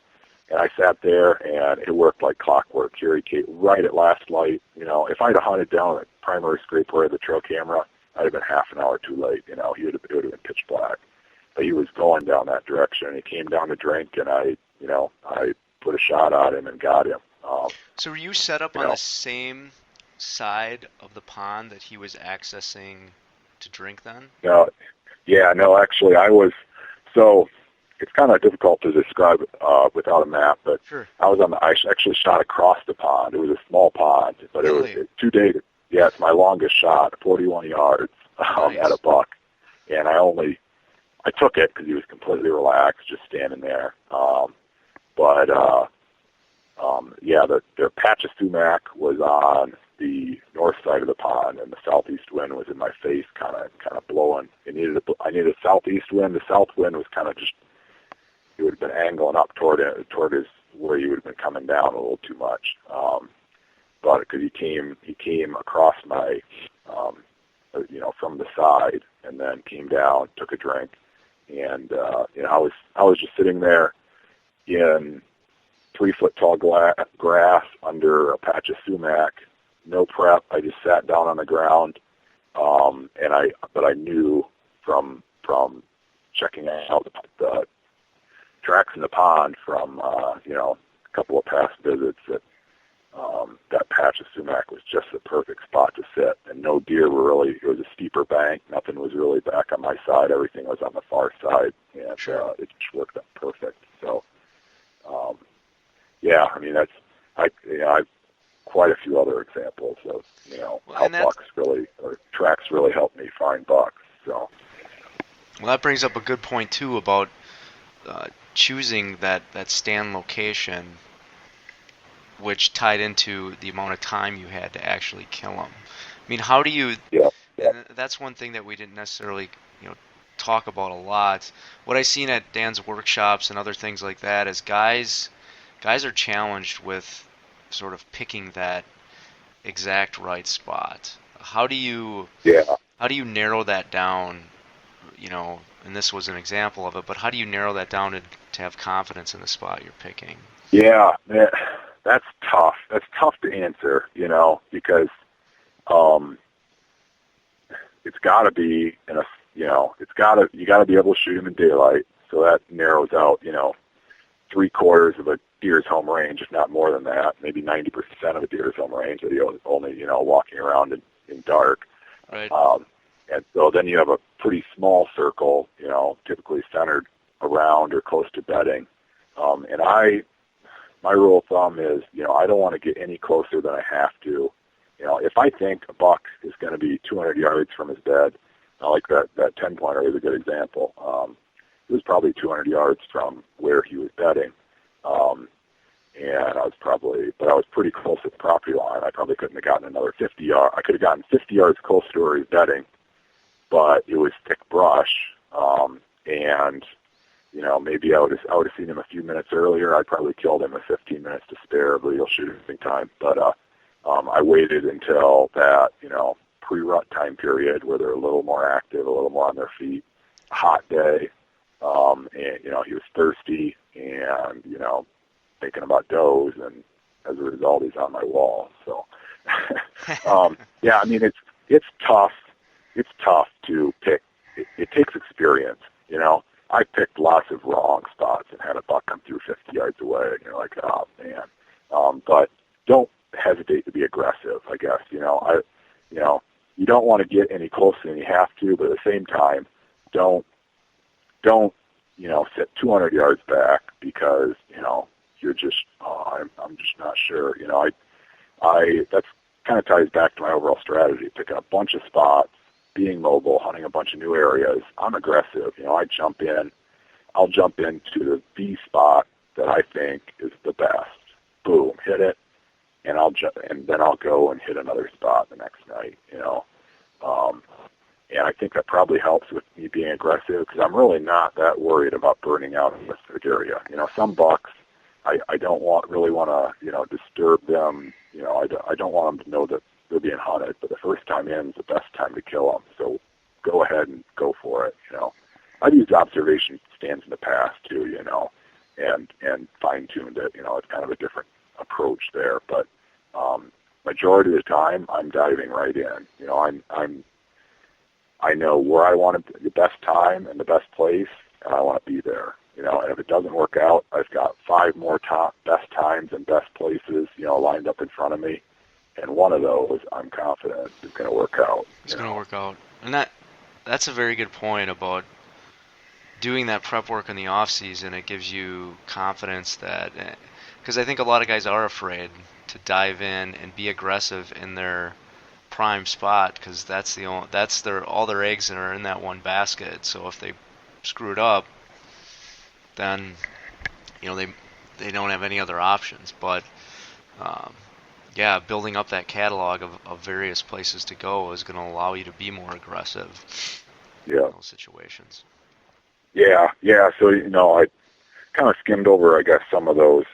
And I sat there, and it worked like clockwork. Here he came right at last light. If I'd have hunted down at primary scrape where I had the trail camera, I'd have been half an hour too late. It would have been pitch black. But he was going down that direction, and he came down to drink, and I put a shot at him and got him. So were you set up on the same side of the pond that he was accessing to drink then? No, actually I was. So it's kind of difficult to describe without a map, but sure. I actually shot across the pond. It was a small pond, but really? It was 2 days. Yeah, it's my longest shot, 41 yards Nice. At a buck. And I took it because he was completely relaxed, just standing there. The patch of sumac was on the north side of the pond, and the southeast wind was in my face, kind of blowing. I needed a southeast wind. The south wind was kind of just, it would have been angling up toward his where he would have been coming down a little too much. But because he came across my, from the side, and then came down, took a drink, and I was just sitting there in 3-foot tall grass under a patch of sumac, no prep. I just sat down on the ground, but I knew from checking out the tracks in the pond from a couple of past visits that that patch of sumac was just the perfect spot to sit, and no deer were really. It was a steeper bank. Nothing was really back on my side. Everything was on the far side, and sure. It just worked out perfect. So Yeah, I mean, I've quite a few other examples of, how bucks really, or tracks really help me find bucks. So. Well, that brings up a good point too about choosing that stand location, which tied into the amount of time you had to actually kill them. I mean, how do you? Yeah. And that's one thing that we didn't necessarily, talk about a lot. What I've seen at Dan's workshops and other things like that is guys are challenged with sort of picking that exact right spot. How do you narrow that down? And this was an example of it, but how do you narrow that down to have confidence in the spot you're picking? Yeah, man, that's tough. That's tough to answer, because it's got to be you got to be able to shoot him in daylight, so that narrows out, 3/4 of a deer's home range, if not more than that, maybe 90% of a deer's home range, that he only, walking around in dark. Right. And so then you have a pretty small circle, typically centered around or close to bedding. And my rule of thumb is, I don't want to get any closer than I have to. If I think a buck is going to be 200 yards from his bed, like that 10-pointer is a good example. It was probably 200 yards from where he was bedding. And I was pretty close to the property line. I probably couldn't have gotten another 50 yards. I could have gotten 50 yards closer to where he was bedding, but it was thick brush. And, maybe I would have seen him a few minutes earlier. I probably killed him with 15 minutes to spare of legal shooting time. But I waited until that, pre-rut time period where they're a little more active, a little more on their feet, a hot day. And, he was thirsty and, thinking about does, and as a result, he's on my wall. So, yeah, I mean, it's tough. It's tough to pick. It takes experience, I picked lots of wrong spots and had a buck come through 50 yards away, and you're like, oh, man. But don't hesitate to be aggressive, I guess. You don't want to get any closer than you have to, but at the same time, don't sit 200 yards back because, you're just, I'm just not sure. That's kind of ties back to my overall strategy, picking a bunch of spots, being mobile, hunting a bunch of new areas. I'm aggressive. I'll jump into the B spot that I think is the best. Boom, hit it, and then I'll go and hit another spot the next night. And I think that probably helps with me being aggressive because I'm really not that worried about burning out in a specific area. Some bucks, I don't really want to, disturb them. I don't want them to know that they're being hunted, but the first time in is the best time to kill them. So go ahead and go for it. I've used observation stands in the past too, and fine-tuned it. It's kind of a different approach there, but majority of the time I'm diving right in. I know where I want the best time and the best place, and I want to be there. And if it doesn't work out, I've got 5 more best times and best places, lined up in front of me. And one of those, I'm confident, is going to work out. It's going to work out. And that's a very good point about doing that prep work in the off season. It gives you confidence that, because I think a lot of guys are afraid to dive in and be aggressive in their prime spot because all their eggs are in that one basket. So if they screw it up, then they don't have any other options. But yeah, building up that catalog of various places to go is going to allow you to be more aggressive in those situations. Yeah. So, I kind of skimmed over, I guess, some of the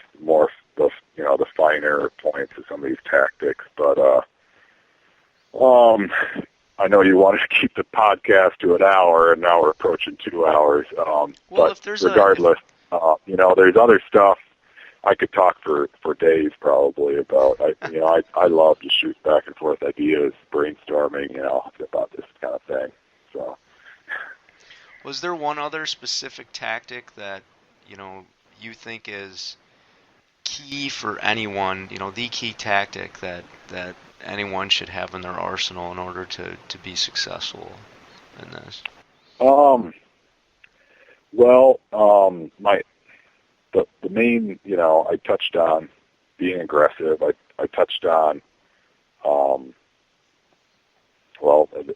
finer points of some of these tactics. But I know you wanted to keep the podcast to an hour, and now we're approaching 2 hours. But regardless, there's other stuff I could talk for days probably about. I love to shoot back and forth ideas, brainstorming, about this kind of thing. So, was there one other specific tactic that you think is key for anyone? The key tactic that anyone should have in their arsenal in order to be successful in this? the main, I touched on being aggressive. I touched on,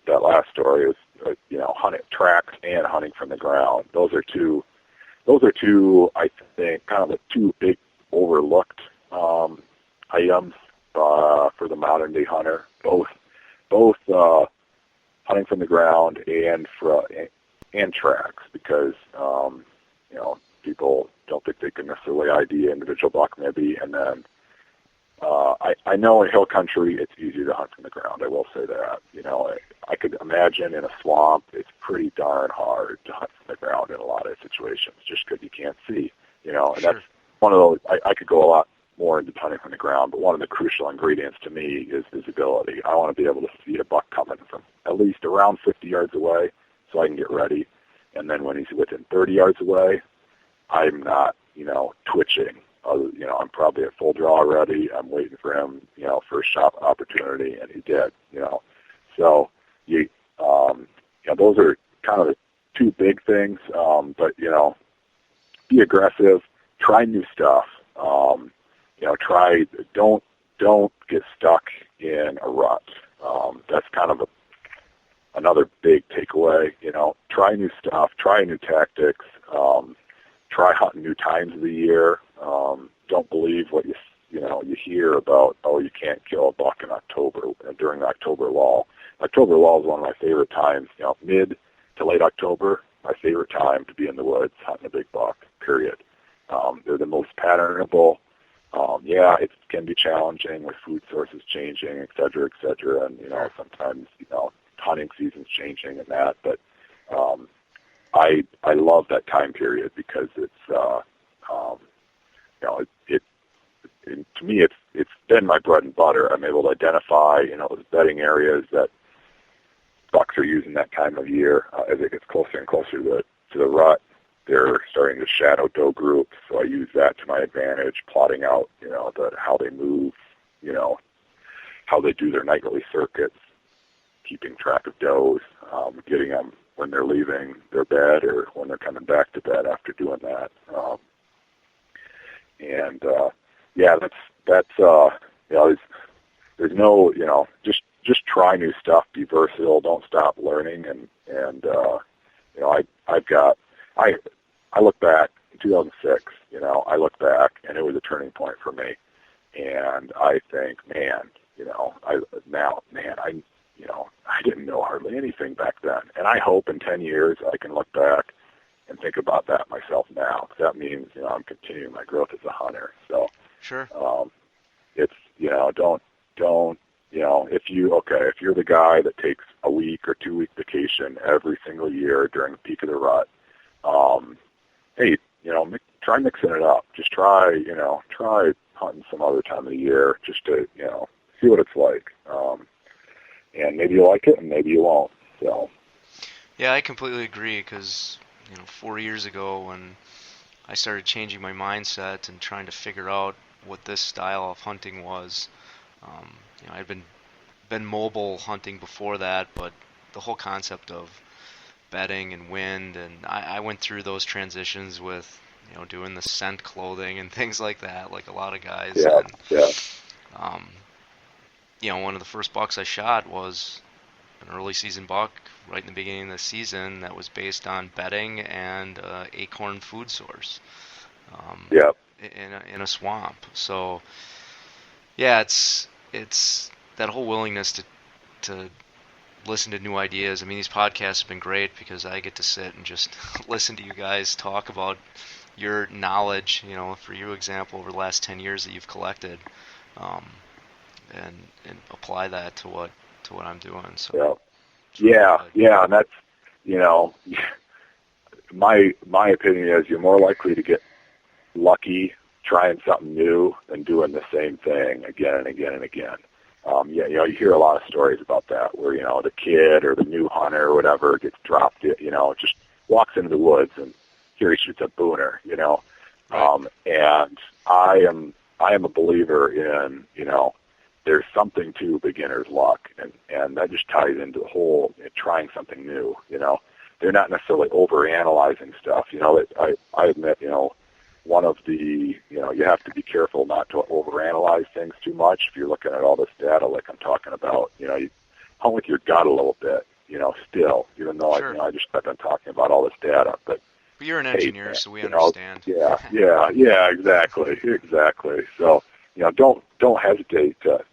that last story is, hunting tracks and hunting from the ground. Those are two, I think, kind of the two big overlooked items for the modern day hunter. Both hunting from the ground and tracks, because people don't think they can necessarily ID an individual buck maybe, and then I know in hill country it's easier to hunt from the ground. I will say that. I could imagine in a swamp it's pretty darn hard to hunt from the ground in a lot of situations, just because you can't see. And sure. That's one of those. I could go a lot more into hunting from the ground, but one of the crucial ingredients to me is visibility. I want to be able to see a buck coming from at least around 50 yards away, so I can get ready. And then when he's within 30 yards away, I'm not, twitching. I'm probably at full draw already. I'm waiting for him, for a shot opportunity, and he did. So those are kind of the two big things. But be aggressive, try new stuff. Don't get stuck in a rut. That's kind of another big takeaway. Try new stuff, try new tactics, try hunting new times of the year. Don't believe what you hear about, you can't kill a buck in October during the October lull. October lull is one of my favorite times. Mid to late October, my favorite time to be in the woods hunting a big buck. Period. They're the most patternable. It can be challenging with food sources changing, et cetera, and sometimes hunting season's changing and that. But I love that time period because it's to me it's been my bread and butter. I'm able to identify those bedding areas that bucks are using that time of year. As it gets closer and closer to the rut, they're starting to shadow doe groups, so I use that to my advantage, plotting out, how they move, how they do their nightly circuits, keeping track of does, getting them when they're leaving their bed or when they're coming back to bed after doing that. There's no, just try new stuff, be versatile, don't stop learning, I look back in 2006, I look back and it was a turning point for me. And I think, I didn't know hardly anything back then. And I hope in 10 years I can look back and think about that myself now. 'Cause that means, I'm continuing my growth as a hunter. So, sure. It's, if you're the guy that takes a week or 2 week vacation every single year during the peak of the rut, hey, try mixing it up. Just try hunting some other time of the year just to, see what it's like. And maybe you like it and maybe you won't. So. Yeah, I completely agree because, 4 years ago when I started changing my mindset and trying to figure out what this style of hunting was, I'd been mobile hunting before that, but the whole concept of bedding and wind, and I went through those transitions with, doing the scent clothing and things like that, like a lot of guys. One of the first bucks I shot was an early season buck right in the beginning of the season that was based on bedding and acorn food source in a swamp. So it's that whole willingness to listen to new ideas. I mean, these podcasts have been great because I get to sit and just listen to you guys talk about your knowledge, for your example, over the last 10 years that you've collected, and apply that to what I'm doing. So and that's, my opinion is you're more likely to get lucky trying something new than doing the same thing again and again and again. You hear a lot of stories about that where, the kid or the new hunter or whatever gets dropped, just walks into the woods and here he shoots a booner, and I am a believer in, there's something to beginner's luck, and that just ties into the whole trying something new. They're not necessarily overanalyzing stuff. I admit, one of the, you have to be careful not to overanalyze things too much. If you're looking at all this data, like I'm talking about, you hunt with your gut a little bit, still, even though Sure. I've been talking about all this data, but you're an engineer, man, so we understand. Yeah, exactly. So, don't hesitate to,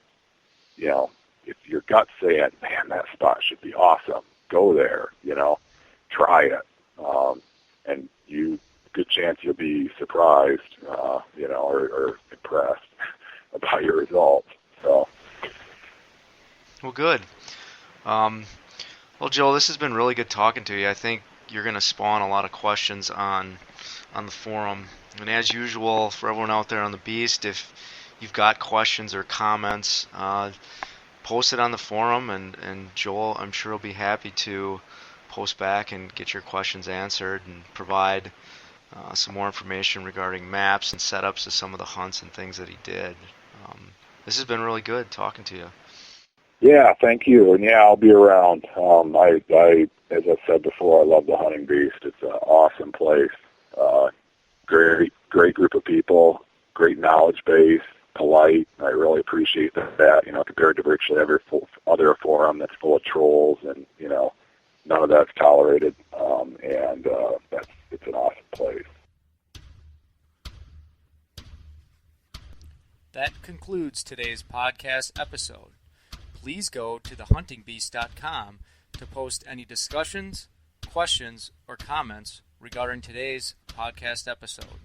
if your gut's saying, man, that spot should be awesome, go there, try it. And good chance you'll be surprised, or impressed about your results. So. Well, good. Well, Joel, this has been really good talking to you. I think you're going to spawn a lot of questions on the forum. And as usual, for everyone out there on the Beast, if you've got questions or comments, post it on the forum, and Joel, I'm sure, will be happy to post back and get your questions answered and provide some more information regarding maps and setups of some of the hunts and things that he did. This has been really good talking to you. Yeah, thank you. And I'll be around. As I said before, I love the Hunting Beast. It's an awesome place. Great group of people, great knowledge base, polite. I really appreciate that, compared to virtually every other forum that's full of trolls and, none of that's tolerated. It's an awesome place. That concludes today's podcast episode. Please go to thehuntingbeast.com to post any discussions, questions, or comments regarding today's podcast episode.